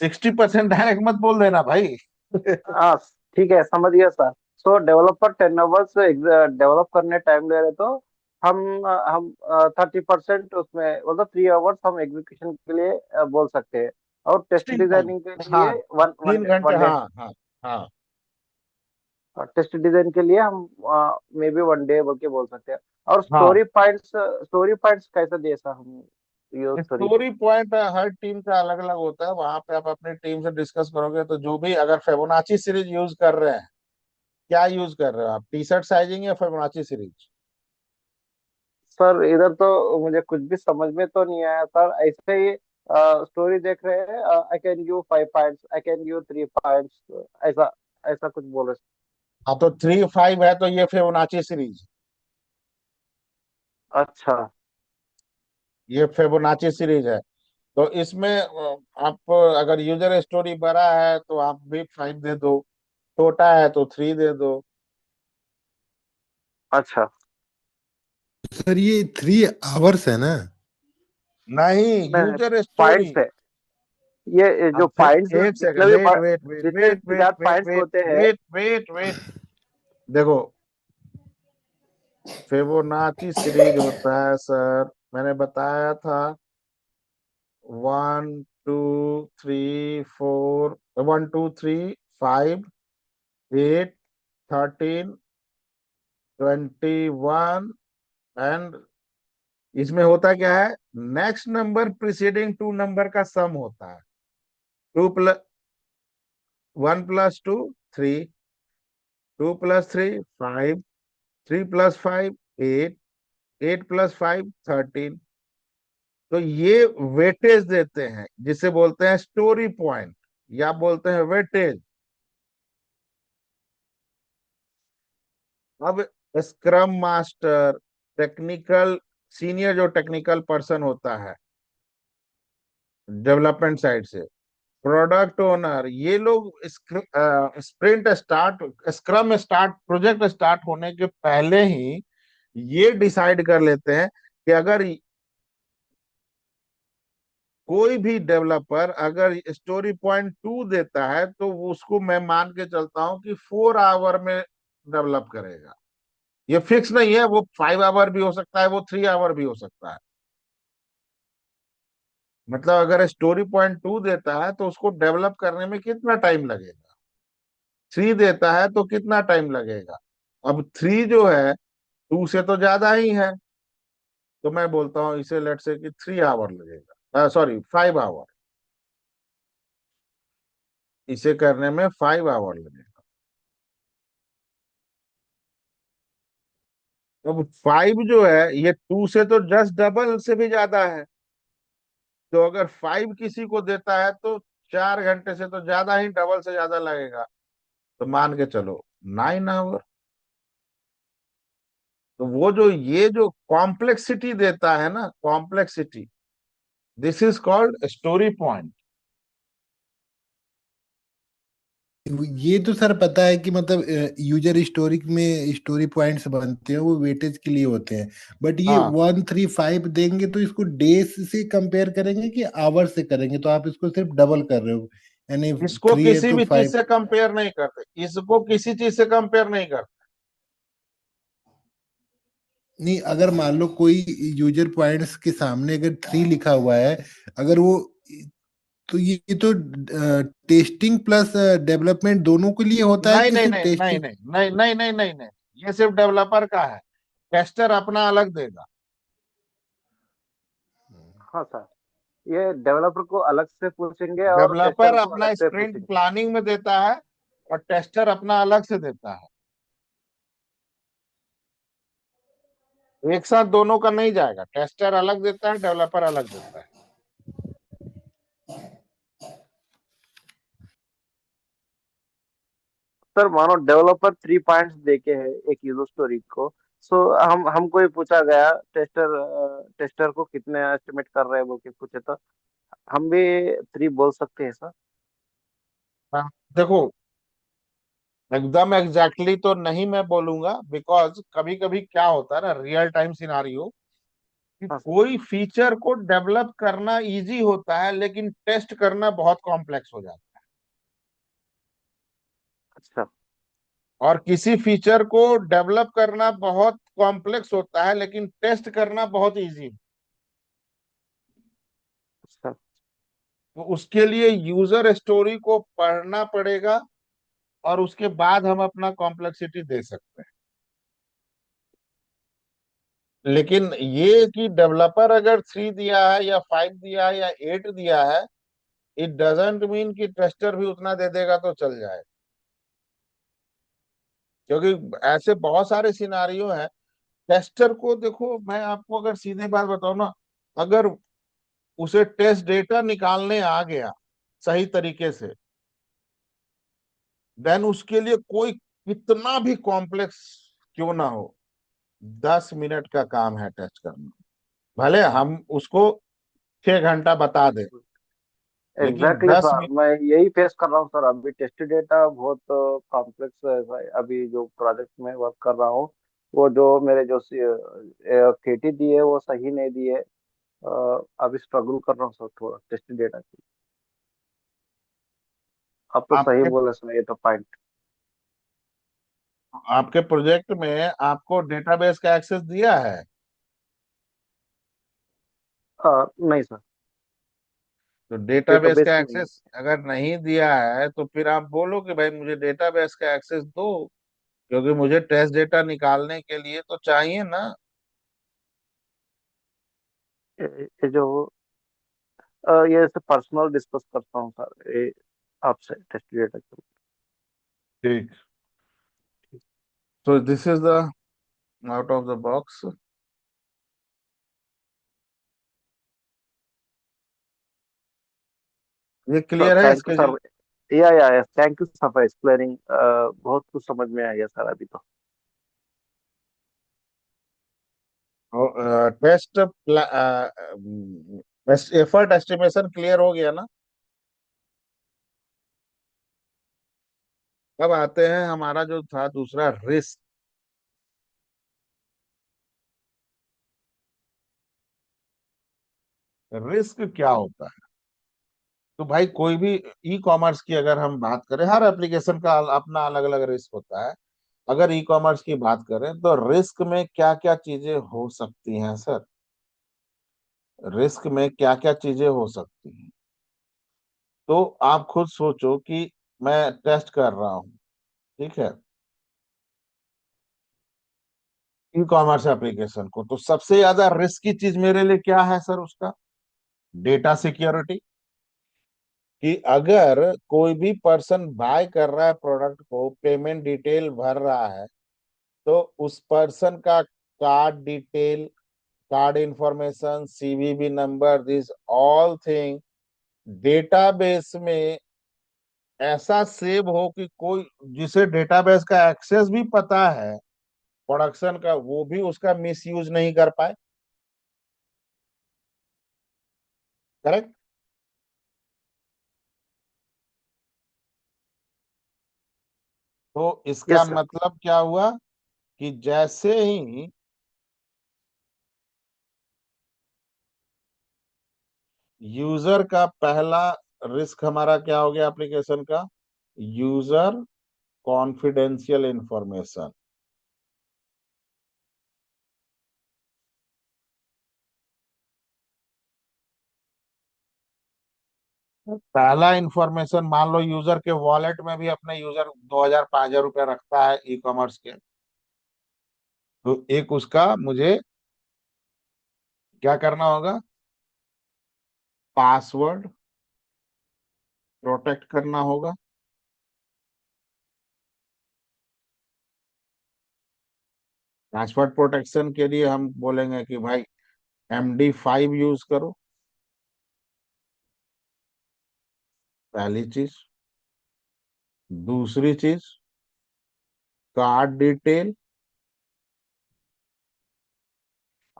60% डायरेक्ट मत बोल देना भाई। हाँ, ठीक है, समझ गया सर। सो डेवलपर 10 आवर्स डेवलप करने टाइम ले रहे तो हम 30% उसमें मतलब 3 आवर्स हम एग्जीक्यूशन के लिए बोल सकते हैं, और टेस्ट टेस्टिंग टाइम, डिजाइनिंग के लिए हाँ वन वन तीन डे घंटे 1 डे। हाँ हाँ हाँ। टेस्ट डिजाइन के लिए हम मे बी 1 डे बोल के बोल सकते हैं। और हाँ स्टोरी पॉइंट्स कैसे दिए सर हम यूज स्टोरी पे? स्टोरी पॉइंट हर टीम का अलग अलग होता है, वहां पे आप अपनी टीम से डिस्कस करोगे तो जो भी, अगर फिबोनाची सीरीज यूज कर रहे हैं, क्या यूज कर रहे हो आप, टी शर्ट साइजिंग या फिबोनाची सीरीज? सर इधर तो मुझे कुछ भी समझ में तो नहीं आया सर, ऐसे ही स्टोरी देख रहे हैं, I can give 5 points, I can give 3 points, ऐसा ऐसा कुछ बोल रहे हाँ तो 3 5 है तो ये फिबोनाची सीरीज, हैं। अच्छा, ये फिबोनाची सीरीज है। तो इसमें आप अगर यूजर स्टोरी बड़ा है तो आप भी 5 दे दो, छोटा है तो 3 दे दो। अच्छा, सर ये 3 आवर्स है ना? नहीं, नहीं, यूजर स्टोरी। पॉइंट्स है, ये जो अब फिर पॉइंट्स एक सेकंड, जितने भी वेट वेट वेट जितने वेट भी वेट ज्यादा वेट पॉइंट्स वेट होते हैं। वेट वेट वेट देखो, फिबोनाची सीरीज होता है सर, मैंने बताया था, 1 2 3 4, 1 2 3 5 8 13 21, एंड इसमें होता क्या है, नेक्स्ट नंबर प्रीसीडिंग 2 नंबर का सम होता है। 1 + 2 3, 2 + 3 5, 3 + 5 8, 8 + 5 13। तो ये वेटेज देते हैं जिसे बोलते हैं स्टोरी पॉइंट, या बोलते हैं वेटेज। अब स्क्रम मास्टर, टेक्निकल सीनियर जो टेक्निकल पर्सन होता है डेवलपमेंट साइड से, प्रोडक्ट ओनर, ये लोग sprint start, scrum start, project start होने के पहले ही ये डिसाइड कर लेते हैं कि अगर कोई भी डेवलपर अगर स्टोरी पॉइंट 2 देता है तो वो उसको मैं मान के चलता हूं कि 4 आवर में डेवलप करेगा। ये फिक्स नहीं है, वो 5 आवर भी हो सकता है, वो 3 आवर भी हो सकता है। मतलब अगर स्टोरी पॉइंट 2 देता है तो उसको डेवलप करने में कितना टाइम लगेगा, 3 देता है तो कितना टाइम लगेगा। अब 3 जो है 2 से तो ज्यादा ही है, तो मैं बोलता हूँ इसे लेट से कि 3 आवर लगेगा, सॉरी 5 आवर, इसे करने में 5 आवर लगेगा। अब 5 जो है ये 2 से तो जस्ट डबल से भी ज्यादा है, तो अगर 5 किसी को देता है तो 4 घंटे से तो ज्यादा ही, डबल से ज्यादा लगेगा, तो मान के चलो 9 आवर। तो वो जो ये जो कॉम्प्लेक्सिटी देता है ना, complexity, this is called story point. ये तो सर पता है कि मतलब यूजर स्टोरी में स्टोरी पॉइंट्स बनते हैं वो वेटेज के लिए होते हैं, बट ये हाँ, 1 3 5 देंगे तो इसको डेज से कंपेयर करेंगे कि आवर से करेंगे? तो आप इसको सिर्फ डबल कर रहे हो, यानी इसको 3 है किसी तो भी चीज 5। से कंपेयर नहीं करते, इसको किसी चीज से कंपेयर नहीं करते। नहीं, अगर मान लो कोई यूजर पॉइंट्स के सामने अगर 3 लिखा हुआ है, अगर वो तो ये तो टेस्टिंग प्लस डेवलपमेंट दोनों के लिए होता है नहीं कि नहीं सिर्फ नहीं नहीं टेस्टिंग? नहीं नहीं नहीं नहीं नहीं नहीं, ये सिर्फ डेवलपर का है। टेस्टर अपना अलग देगा। हाँ सर, ये डेवलपर को अलग से पूछेंगे और टेस्टर डेवलपर को अलग अपना से स्प्रिंट पूछेंगे। प्लानिंग में देता है और टेस्टर अपना अलग से देता है। एक साथ दोनों का नहीं जाएगा, टेस्टर अलग देता है, डेवलपर अलग देता है। सर मानो डेवलपर 3 पॉइंट्स देके है एक यूजर स्टोरी को, सो हम हमको ही पूछा गया, टेस्टर को कितने एस्टिमेट कर रहे हैं वो के पूछे, तो हम भी 3 बोल सकते हैं सर। हाँ, देखो, एकदम एग्जैक्टली तो नहीं मैं बोलूंगा, बिकॉज कभी कभी क्या होता है ना, रियल टाइम सिनारियो, कि हाँ सर। कोई फीचर को डेवलप करना इजी होता है लेकिन टेस्ट करना बहुत कॉम्प्लेक्स हो जाता है। अच्छा। और किसी फीचर को डेवलप करना बहुत कॉम्प्लेक्स होता है लेकिन टेस्ट करना बहुत इजी। अच्छा। तो उसके लिए यूजर स्टोरी को पढ़ना पड़ेगा और उसके बाद हम अपना कॉम्प्लेक्सिटी दे सकते हैं। लेकिन ये कि डेवलपर अगर 3 दिया है या 5 दिया है या 8 दिया है, इट डजेंट मीन कि टेस्टर भी उतना दे देगा तो चल जाए। क्योंकि ऐसे बहुत सारे सिनारियो हैं। टेस्टर को देखो, मैं आपको अगर सीधे बात बताऊं ना, अगर उसे टेस्ट डेटा निकालने आ गया सही तरीके से, देन उसके लिए कोई कितना भी कॉम्प्लेक्स क्यों ना हो, 10 मिनट का काम है टेस्ट करना। भले हम उसको 6 घंटा बता दें, लेकिन एग्जैक्टली दस सर, मिनट मैं यही फेस कर रहा हूँ सर, अभी टेस्ट डेटा बहुत कॉम्प्लेक्स है सर। अभी जो प्रोजेक्ट में वर्क कर रहा हूँ, वो जो मेरे जो केटी दी है वो सही नहीं दी है। अभी स्ट्रगल कर रहा हूँ सर थोड़ा टेस्ट डेटा की। आप तो सही आपके बोले सर, ये तो पॉइंट। आपके प्रोजेक्ट में आपको डेटाबेस का एक्सेस दिया है? नहीं सर, तो डेटाबेस डेटाबेस का नहीं। एक्सेस अगर नहीं दिया है तो फिर आप बोलो कि भाई मुझे डेटाबेस का एक्सेस दो, क्योंकि मुझे टेस्ट डेटा निकालने के लिए तो चाहिए ना। ये जो ये से पर्सनल डिस्कस करता हूँ सर, ये आपसे टेस्ट डेटा के। ठीक। तो this is the out of the box. ये सर क्लियर है थैंक यू इसके जो सर। या thank you sir for explaining, बहुत कुछ समझ में आ गया सर अभी तो। टेस्ट एफर्ट एस्टिमेशन क्लियर हो गया ना? अब आते हैं हमारा जो था दूसरा, रिस्क। रिस्क क्या होता है? तो भाई कोई भी ई कॉमर्स की अगर हम बात करें, हर एप्लीकेशन का अपना अलग अलग रिस्क होता है। अगर ई कॉमर्स की बात करें तो रिस्क में क्या क्या चीजें हो सकती हैं सर? रिस्क में क्या क्या चीजें हो सकती हैं? तो आप खुद सोचो कि मैं टेस्ट कर रहा हूँ, ठीक है, ई कॉमर्स एप्लीकेशन को, तो सबसे ज्यादा रिस्की चीज मेरे लिए क्या है सर? उसका डेटा सिक्योरिटी। कि अगर कोई भी पर्सन बाय कर रहा है प्रोडक्ट को, पेमेंट डिटेल भर रहा है, तो उस पर्सन का card detail, card information, CVV number, this all thing database में ऐसा सेव हो कि कोई जिसे डेटाबेस का एक्सेस भी पता है प्रोडक्शन का, वो भी उसका मिस यूज नहीं कर पाए। करेक्ट? तो इसका यस सर। मतलब क्या हुआ कि जैसे ही यूजर का पहला रिस्क हमारा क्या हो गया एप्लीकेशन का, यूजर कॉन्फिडेंशियल इंफॉर्मेशन। पहला इंफॉर्मेशन, मान लो यूजर के वॉलेट में भी अपने यूजर 2000 5000 रुपया रखता है ई कॉमर्स के, तो एक उसका मुझे क्या करना होगा, पासवर्ड प्रोटेक्ट करना होगा। पासवर्ड प्रोटेक्शन के लिए हम बोलेंगे कि भाई MD5 यूज करो, पहली चीज। दूसरी चीज, कार्ड डिटेल।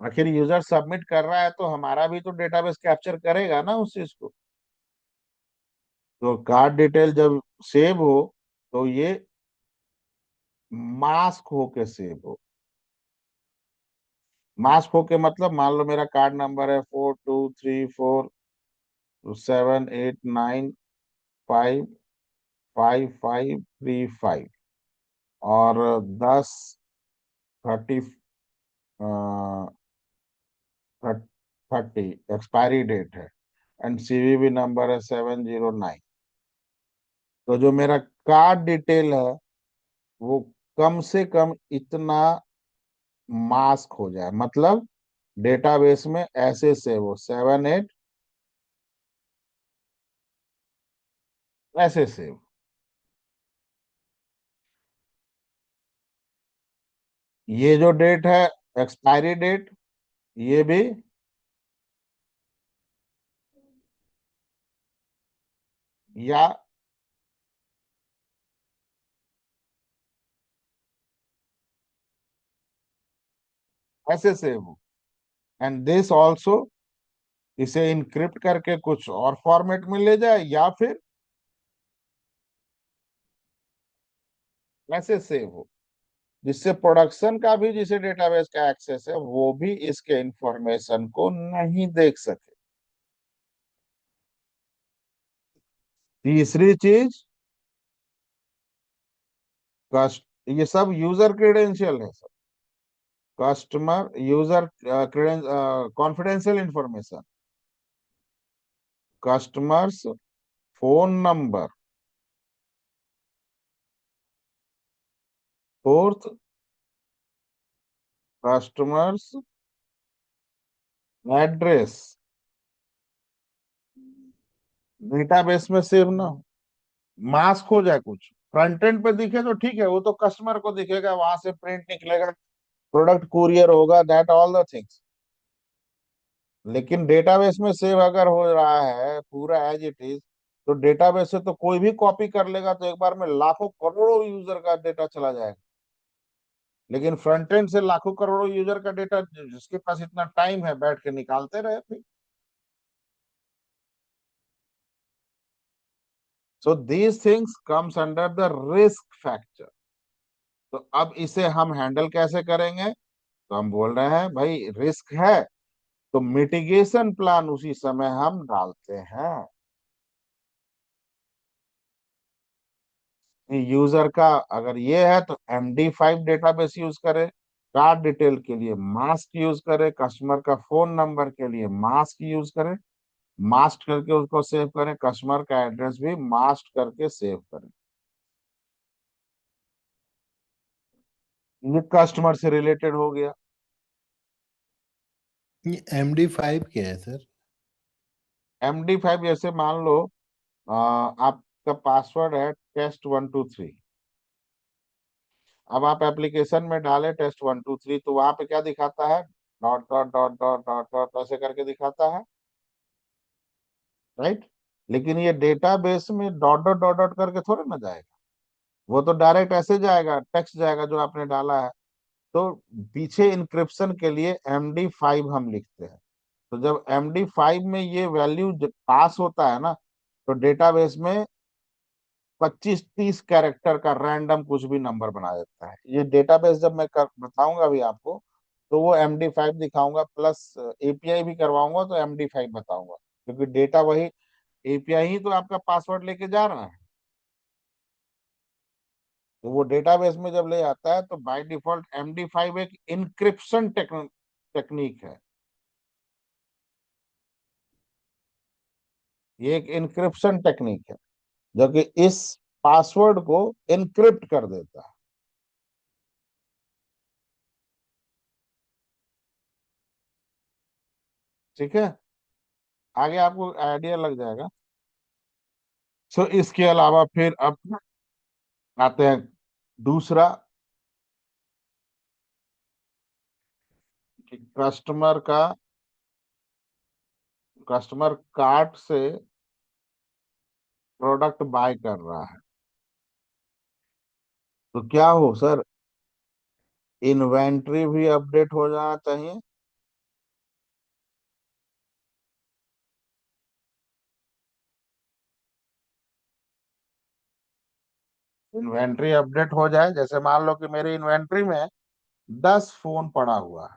आखिर यूजर सबमिट कर रहा है तो हमारा भी तो डेटाबेस कैप्चर करेगा ना उस चीज को। तो कार्ड डिटेल जब सेव हो तो ये मास्क होके सेव हो। मास्क होके मतलब, मान लो मेरा कार्ड नंबर है 423478955535 और 10/30 30 एक्सपायरी डेट है, एंड CVV नंबर है 709। तो जो मेरा कार्ड डिटेल है वो कम से कम इतना मास्क हो जाए, मतलब डेटाबेस में ऐसे सेव हो, 7 8 ऐसे सेव। ये जो डेट है, एक्सपायरी डेट, ये भी या ऐसे सेव हो। एंड दिस ऑल्सो, इसे इनक्रिप्ट करके कुछ और फॉर्मेट में ले जाए या फिर ऐसे सेव हो, जिससे प्रोडक्शन का भी, जिसे डेटाबेस का एक्सेस है, वो भी इसके इंफॉर्मेशन को नहीं देख सके। तीसरी चीज, कस्ट ये सब यूजर क्रेडेंशियल है sir. Customer user confidential information, customers phone number. Fourth, customers address database में सेव ना हो, मास्क हो जाए। कुछ फ्रंट एंड पे दिखे तो ठीक है, वो तो कस्टमर को दिखेगा, वहां से प्रिंट निकलेगा, प्रोडक्ट कुरियर होगा, दैट ऑल द थिंग्स। लेकिन डेटाबेस में सेव अगर हो रहा है पूरा एज इट इज, तो डेटाबेस से तो कोई भी कॉपी कर लेगा, तो एक बार में लाखों करोड़ों यूजर का डेटा चला जाएगा। लेकिन फ्रंट एंड से लाखों करोड़ों यूजर का डेटा, जिसके पास इतना टाइम है, बैठ के निकालते रहे फिर। So these things comes under the risk factor. तो अब इसे हम हैंडल कैसे करेंगे? तो हम बोल रहे हैं भाई रिस्क है, तो मिटिगेशन प्लान उसी समय हम डालते हैं। यूजर का अगर ये है तो MD5 डेटाबेस यूज करे, कार्ड डिटेल के लिए मास्क यूज करे, कस्टमर का फोन नंबर के लिए मास्क यूज करे, मास्क करके उसको सेव करें, कस्टमर का एड्रेस भी मास्क करके सेव करें। ये कस्टमर से रिलेटेड हो गया। ये MD5 क्या है सर? MD5 जैसे मान लो आपका पासवर्ड है test123। अब आप एप्लीकेशन में डाले test123, तो वहां पे क्या दिखाता है, dot dot dot dot dot dot ऐसे करके दिखाता है, राइट। लेकिन ये डेटाबेस में डॉट डॉट डॉट डॉट करके थोड़े ना जाएगा, वो तो डायरेक्ट ऐसे जाएगा, टेक्स्ट जाएगा जो आपने डाला है। तो पीछे इंक्रिप्शन के लिए MD5 हम लिखते हैं। तो जब MD5 में ये वैल्यू पास होता है ना, तो डेटाबेस में 25 30 कैरेक्टर का रैंडम कुछ भी नंबर बना देता है। ये डेटाबेस जब मैं बताऊंगा अभी आपको, तो वो MD5 दिखाऊंगा, प्लस API भी करवाऊंगा तो MD5 बताऊंगा, क्योंकि डेटा वही, API ही तो आपका पासवर्ड लेके जा रहा है। तो वो डेटाबेस में जब ले आता है तो बाय डिफॉल्ट MD5 एक इंक्रिप्शन टेक्निक है। ये एक इनक्रिप्शन टेक्निक है जो कि इस पासवर्ड को एनक्रिप्ट कर देता है। ठीक है, आगे आपको आइडिया लग जाएगा। सो इसके अलावा फिर अब आते हैं दूसरा, कि कस्टमर कार्ट से प्रोडक्ट बाय कर रहा है, तो क्या हो सर, इन्वेंट्री भी अपडेट हो जाना चाहिए। इन्वेंट्री अपडेट हो जाए, जैसे मान लो कि मेरी इन्वेंट्री में 10 फोन पड़ा हुआ है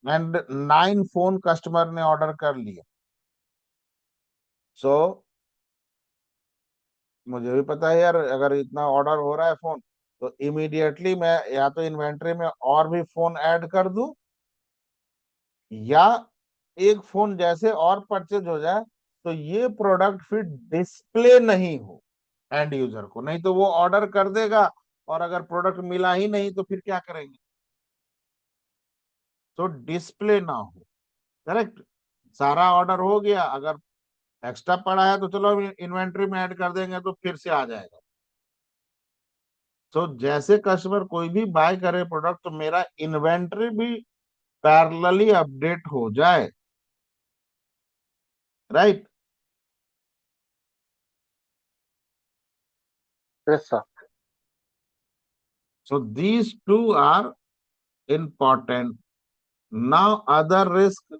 एंड 9 फोन कस्टमर ने ऑर्डर कर लिए। सो मुझे भी पता है यार, अगर इतना ऑर्डर हो रहा है फोन, तो इमीडिएटली मैं या तो इन्वेंट्री में और भी फोन ऐड कर दूं, या एक फोन जैसे और परचेज हो जाए तो ये प्रोडक्ट फिर डिस्प्ले नहीं हो एंड यूजर को, नहीं तो वो ऑर्डर कर देगा और अगर प्रोडक्ट मिला ही नहीं तो फिर क्या करेंगे। तो डिस्प्ले ना हो। करेक्ट। सारा ऑर्डर हो गया, अगर एक्स्ट्रा पड़ा है तो चलो इन्वेंट्री में ऐड कर देंगे तो फिर से आ जाएगा। तो जैसे कस्टमर कोई भी बाय करे प्रोडक्ट, तो मेरा इन्वेंट्री भी पैरेलली अपडेट हो जाए। Right. Yes sir. So these two are important. Now other risk,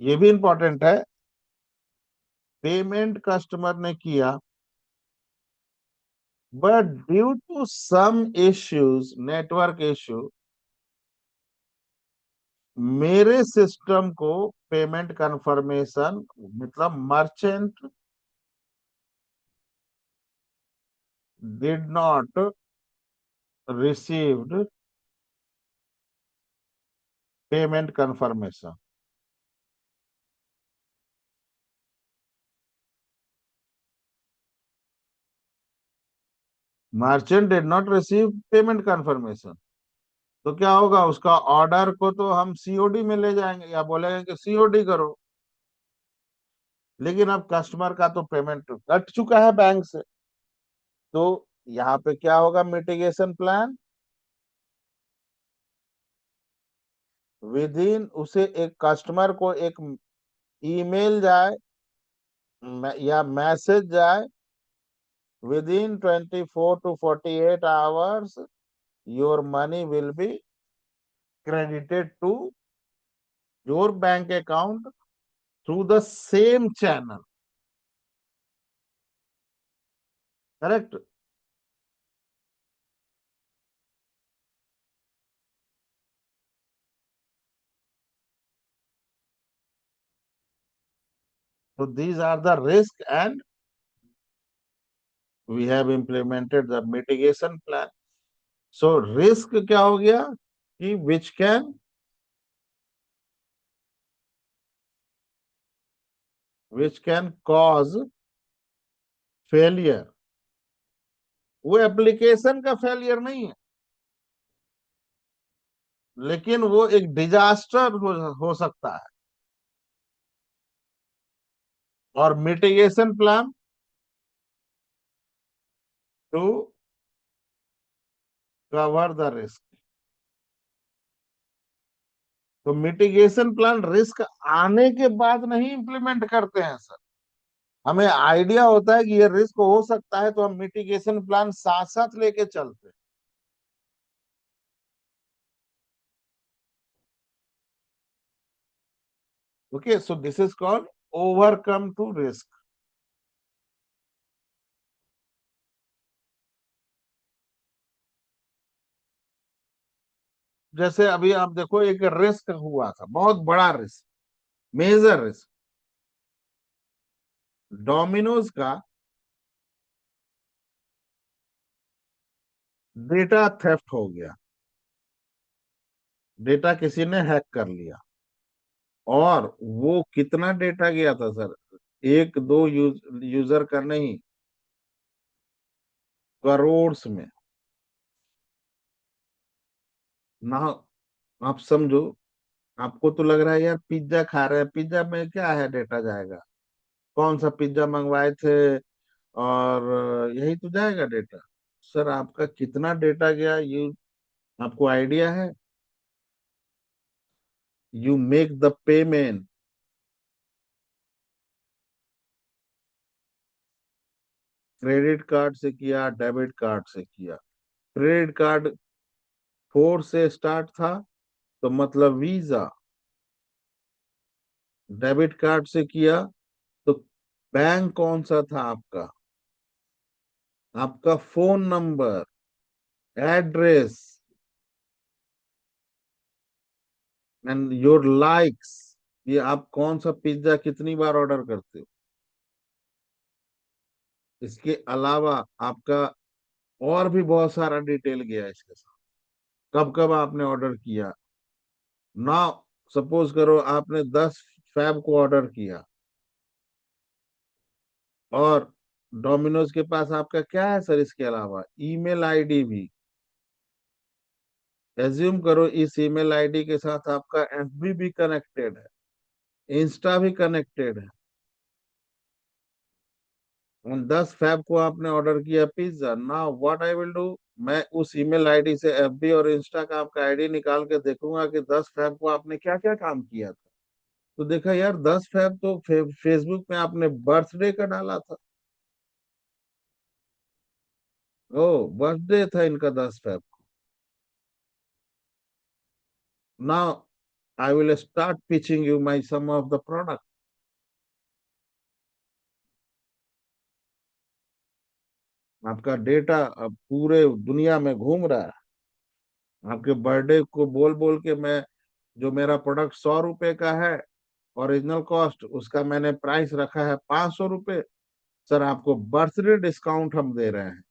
ये भी इंपॉर्टेंट है। पेमेंट कस्टमर ने किया, but due to some issues, network issue, मेरे सिस्टम को पेमेंट कंफर्मेशन, मतलब merchant did not received payment confirmation. Merchant did not receive payment confirmation, तो क्या होगा, उसका ऑर्डर को तो हम सीओडी में ले जाएंगे या बोलेंगे कि सीओडी करो, लेकिन अब कस्टमर का तो पेमेंट कट चुका है बैंक से। तो यहाँ पे क्या होगा, मिटिगेशन प्लान, विद इन उसे एक कस्टमर को एक ईमेल जाए, या मैसेज जाए, within 24 to 48 hours your money will be credited to your bank account through the same channel. Correct. So these are the risk, and we have implemented the mitigation plan. So risk क्या हो गया कि which can cause failure, वो application का failure नहीं है, लेकिन वो एक डिजास्टर हो सकता है। और mitigation plan to cover the risk. तो मिटिगेशन प्लान रिस्क आने के बाद नहीं इंप्लीमेंट करते हैं सर, हमें आइडिया होता है कि ये रिस्क हो सकता है, तो हम मिटिगेशन प्लान साथ साथ लेके चलते हैं। Okay, so this is called overcome to risk. जैसे अभी आप देखो, एक रिस्क हुआ था, बहुत बड़ा रिस्क, मेजर रिस्क, डोमिनोज का डेटा थेफ्ट हो गया, डेटा किसी ने हैक कर लिया। और वो कितना डेटा गया था सर, एक दो यूजर का नहीं, करोड़ में ना। आप समझो, आपको तो लग रहा है यार पिज्जा खा रहे हैं, पिज्जा में क्या है डेटा जाएगा, कौन सा पिज्जा मंगवाए थे, और यही तो जाएगा डेटा। सर आपका कितना डेटा गया, यू आपको आइडिया है? You make the payment credit card से किया, डेबिट कार्ड से किया। क्रेडिट कार्ड 4 से स्टार्ट था, तो मतलब वीजा। डेबिट कार्ड से किया तो बैंक कौन सा था आपका, आपका phone number, address and your likes, ये आप कौन सा पिज्जा कितनी बार ऑर्डर करते हो। इसके अलावा आपका और भी बहुत सारा डिटेल गया है इसके साथ, कब कब आपने ऑर्डर किया ना। सपोज करो आपने 10 फैब को ऑर्डर किया, और डोमिनोज के पास आपका क्या है सर इसके अलावा, ईमेल आईडी भी। एज्यूम करो इस ईमेल आईडी के साथ आपका एफबी भी कनेक्टेड है, इंस्टा भी कनेक्टेड है। उन 10 फैब को आपने ऑर्डर किया पिज्जा, ना व्हाट आई विल डू, मैं उस ईमेल आईडी से एफबी और इंस्टा का आपका आईडी निकाल के देखूंगा कि 10 फैब को आपने क्या क्या काम किया था। तो देखा यार 10 फैब तो फेसबुक में आपने बर्थडे का डाला था। ओ, बर्थडे था इनका 10 Feb. Now I will start pitching you my some of the product. आपका डेटा अब पूरे दुनिया में घूम रहा है। आपके बर्थडे को बोल बोल के मैं, जो मेरा प्रोडक्ट 100 रुपए का है, ओरिजिनल कॉस्ट उसका मैंने प्राइस रखा है 500 रुपए। सर आपको बर्थडे डिस्काउंट हम दे रहे हैं।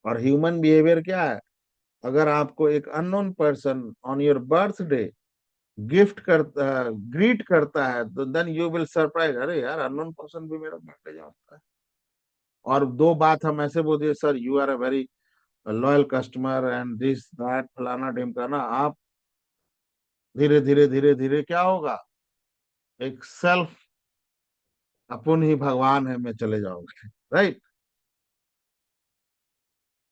और ह्यूमन बिहेवियर क्या है, अगर आपको एक unknown person on your birthday gift करता है, ग्रीट करता है, तो देन यू विल सरप्राइज, अरे यार अननोन पर्सन भी मेरा बर्थडे जानता है। और दो बात हम ऐसे बोल दिए, sir you are a very loyal customer and this that फलाना ढिमकाना, आप धीरे धीरे धीरे धीरे क्या होगा, एक सेल्फ अपन ही भगवान है में चले जाओगे, राइट।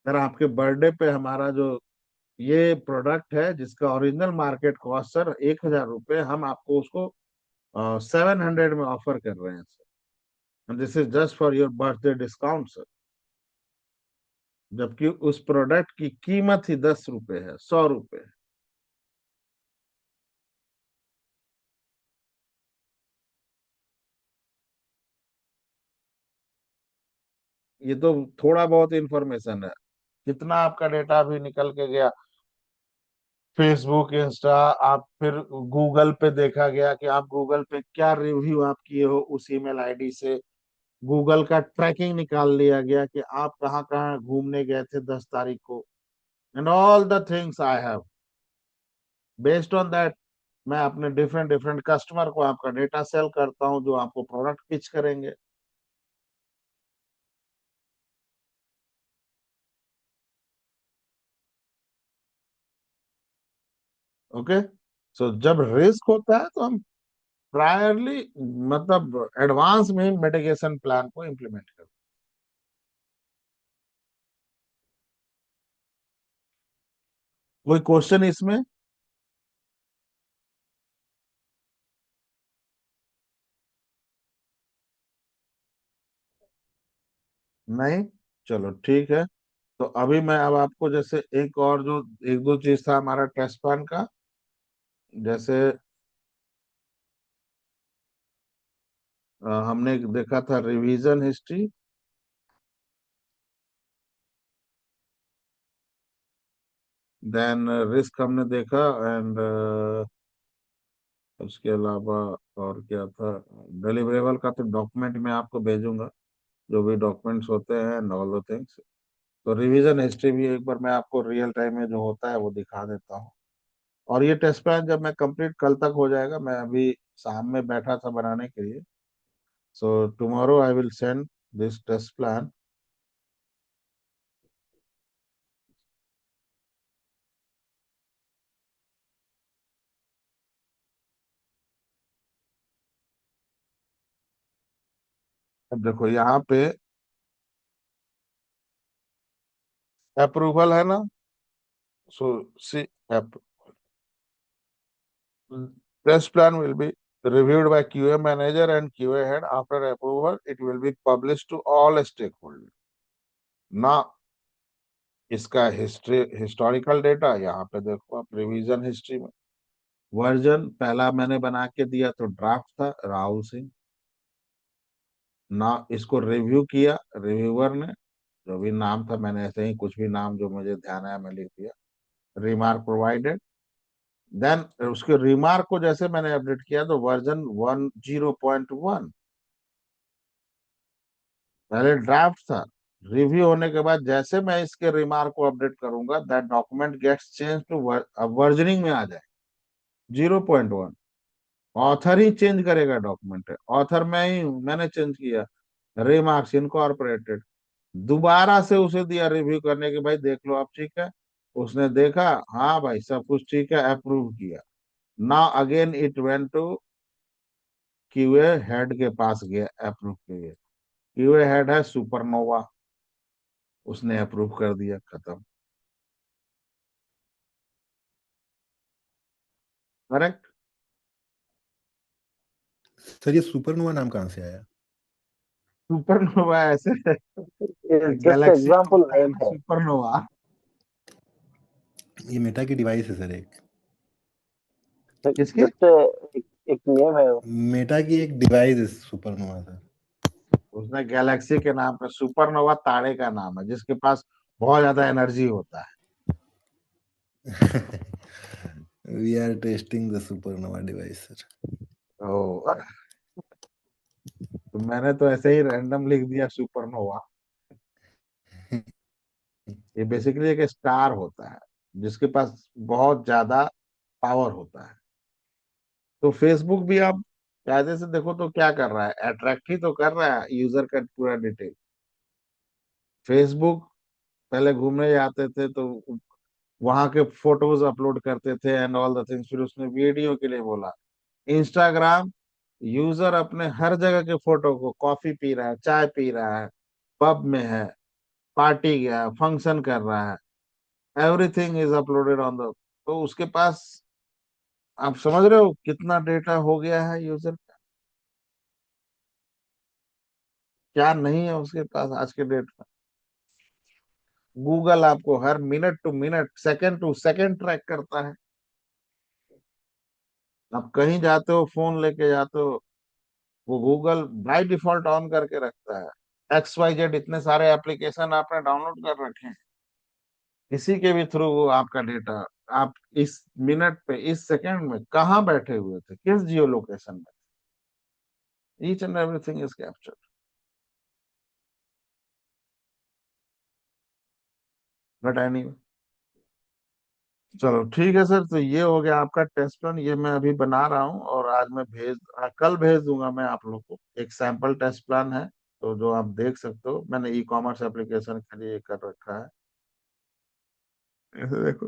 सर आपके बर्थडे पे हमारा जो ये प्रोडक्ट है जिसका ओरिजिनल मार्केट कॉस्ट सर 1,000 रुपये, हम आपको उसको 700 में ऑफर कर रहे हैं sir, and this is just for your birthday discount sir. जबकि उस प्रोडक्ट की कीमत ही 10 रुपए है, 100 रुपए। ये तो थोड़ा बहुत इंफॉर्मेशन है, कितना आपका डेटा अभी निकल के गया। फेसबुक, इंस्टा, आप फिर गूगल पे देखा गया कि आप गूगल पे क्या रिव्यू आप किए हो उस ईमेल आईडी से। गूगल का ट्रैकिंग निकाल लिया गया कि आप कहाँ कहाँ घूमने गए थे 10 तारीख को, and all the things I have. Based on that मैं अपने डिफरेंट डिफरेंट कस्टमर को आपका डेटा सेल करता हूँ, जो आपको प्रोडक्ट पिच करेंगे। ओके। सो जब रिस्क होता है तो हम प्रायरली, मतलब एडवांस में मिटिगेशन प्लान को इम्प्लीमेंट करते हैं। कोई क्वेश्चन इसमें? नहीं, चलो ठीक है। तो अभी मैं अब आपको जैसे एक और जो एक दो चीज था हमारा टेस्ट प्लान का, जैसे हमने देखा था रिवीजन हिस्ट्री, देन रिस्क हमने देखा, एंड उसके अलावा और क्या था, डिलीवरेबल का तो डॉक्यूमेंट मैं आपको भेजूंगा, जो भी डॉक्यूमेंट्स होते हैं एंड ऑल द थिंग्स। तो रिवीजन हिस्ट्री भी एक बार मैं आपको रियल टाइम में जो होता है वो दिखा देता हूँ। और ये टेस्ट प्लान जब मैं कंप्लीट कल तक हो जाएगा, मैं अभी शाम में बैठा था बनाने के लिए, so tomorrow I will send this test plan. अब देखो यहाँ पे अप्रूवल है ना, सो सी, test plan will be reviewed by QA manager and QA head. After approval, it will be published to all stakeholders. ना इसका हिस्टोरिकल डेटा यहाँ पे देखो आप, रिवीजन हिस्ट्री में वर्जन पहला मैंने बना के दिया तो ड्राफ्ट था राहुल सिंह, ना इसको रिव्यू किया रिव्यूअर ने, जो भी नाम था मैंने ऐसे ही कुछ भी नाम जो मुझे ध्यान आया मैं लिख दिया, रिमार्क प्रोवाइडेड। देन उसके रिमार्क को जैसे मैंने अपडेट किया तो वर्जन 10.1 पहले ड्राफ्ट था, रिव्यू होने के बाद जैसे मैं इसके रिमार्क को अपडेट करूंगा that document gets change to versioning में आ जाए 0.1। ऑथर ही चेंज करेगा डॉक्यूमेंट, ऑथर मैं ही हूं, मैंने चेंज किया, रिमार्क्स इनकॉर्पोरेटेड। दोबारा से उसे दिया रिव्यू करने के, भाई देख लो आप ठीक है, उसने देखा हाँ भाई सब कुछ ठीक है, अप्रूव किया। Now again it went to QA head के पास गया अप्रूव के लिए, क्यूए हेड है सुपरनोवा, उसने अप्रूव कर दिया, खत्म। करेक्ट। सर ये सुपरनोवा नाम कहाँ से आया? सुपरनोवा ऐसे जस्ट गैलेक्सी का एग्जाम्पल होता है नेम ना है। सुपरनोवा। ये मेटा की डिवाइस है सर एक। किसकी? जस्ट एक नेम है। मेटा की एक डिवाइस है सुपरनोवा सर। उसने गैलेक्सी के नाम पे, सुपरनोवा तारे का नाम है जिसके पास बहुत ज्यादा एनर्जी होता है। We are testing the supernova device sir. ओ, तो मैंने तो ऐसे ही रैंडम लिख दिया सुपरनोवा। ये बेसिकली एक स्टार होता है जिसके पास बहुत ज्यादा पावर होता है। तो फेसबुक भी आप कायदे से देखो तो क्या कर रहा है, अट्रैक्ट ही तो कर रहा है यूजर का पूरा डिटेल। फेसबुक पहले घूमने जाते थे तो वहां के फोटोज अपलोड करते थे एंड ऑल द थिंग्स, फिर उसने वीडियो के लिए बोला। इंस्टाग्राम, यूजर अपने हर जगह के फोटो को, कॉफी पी रहा है, चाय पी रहा है, पब में है, पार्टी गया, फंक्शन कर रहा है, everything is uploaded on the, तो उसके पास, आप समझ रहे हो कितना डेटा हो गया है यूजर का, क्या नहीं है उसके पास आज के डेट में। गूगल आपको हर minute to minute, second to second track करता है। आप कहीं जाते हो, फोन लेके जाते हो, वो गूगल बाय डिफॉल्ट ऑन करके रखता है। XYZ इतने सारे एप्लीकेशन आपने डाउनलोड कर रखे हैं, किसी के भी थ्रू वो आपका डेटा, आप इस मिनट पे इस सेकंड में कहाँ बैठे हुए थे, किस जियो लोकेशन में, each and everything is captured. But any, चलो ठीक है सर, तो ये हो गया आपका टेस्ट प्लान, ये मैं अभी बना रहा हूँ और आज मैं कल भेज दूंगा मैं आप लोग को। एक सैंपल टेस्ट प्लान है तो जो आप देख सकते हो, मैंने ई कॉमर्स एप्लीकेशन के लिए कर रखा है, ऐसे देखो।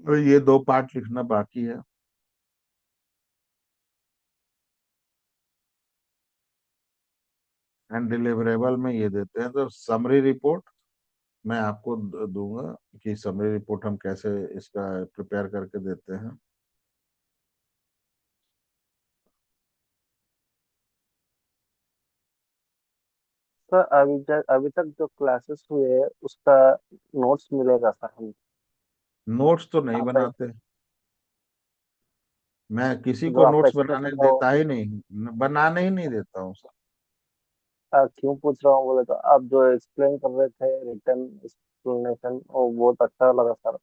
तो ये दो पार्ट लिखना बाकी है। एंड डिलीवरेबल में ये देते हैं, तो समरी रिपोर्ट मैं आपको दूंगा कि समरी रिपोर्ट हम कैसे इसका प्रिपेयर करके देते हैं। सर अभी तक जो क्लासेस हुए हैं उसका नोट्स मिलेगा सर हम? नोट्स तो नहीं आप बनाते, मैं किसी जो को आप नोट्स एक्सप्लेन बनाने कर रहे हो, देता ही नहीं, बनाने ही नहीं देता हूँ सर। क्यों पूछ रहा हूँ बोले तो आप जो एक्सप्लेन कर रहे थे रिटर्न एक्सप्लेनेशन वो बहुत अच्छा लगा सर।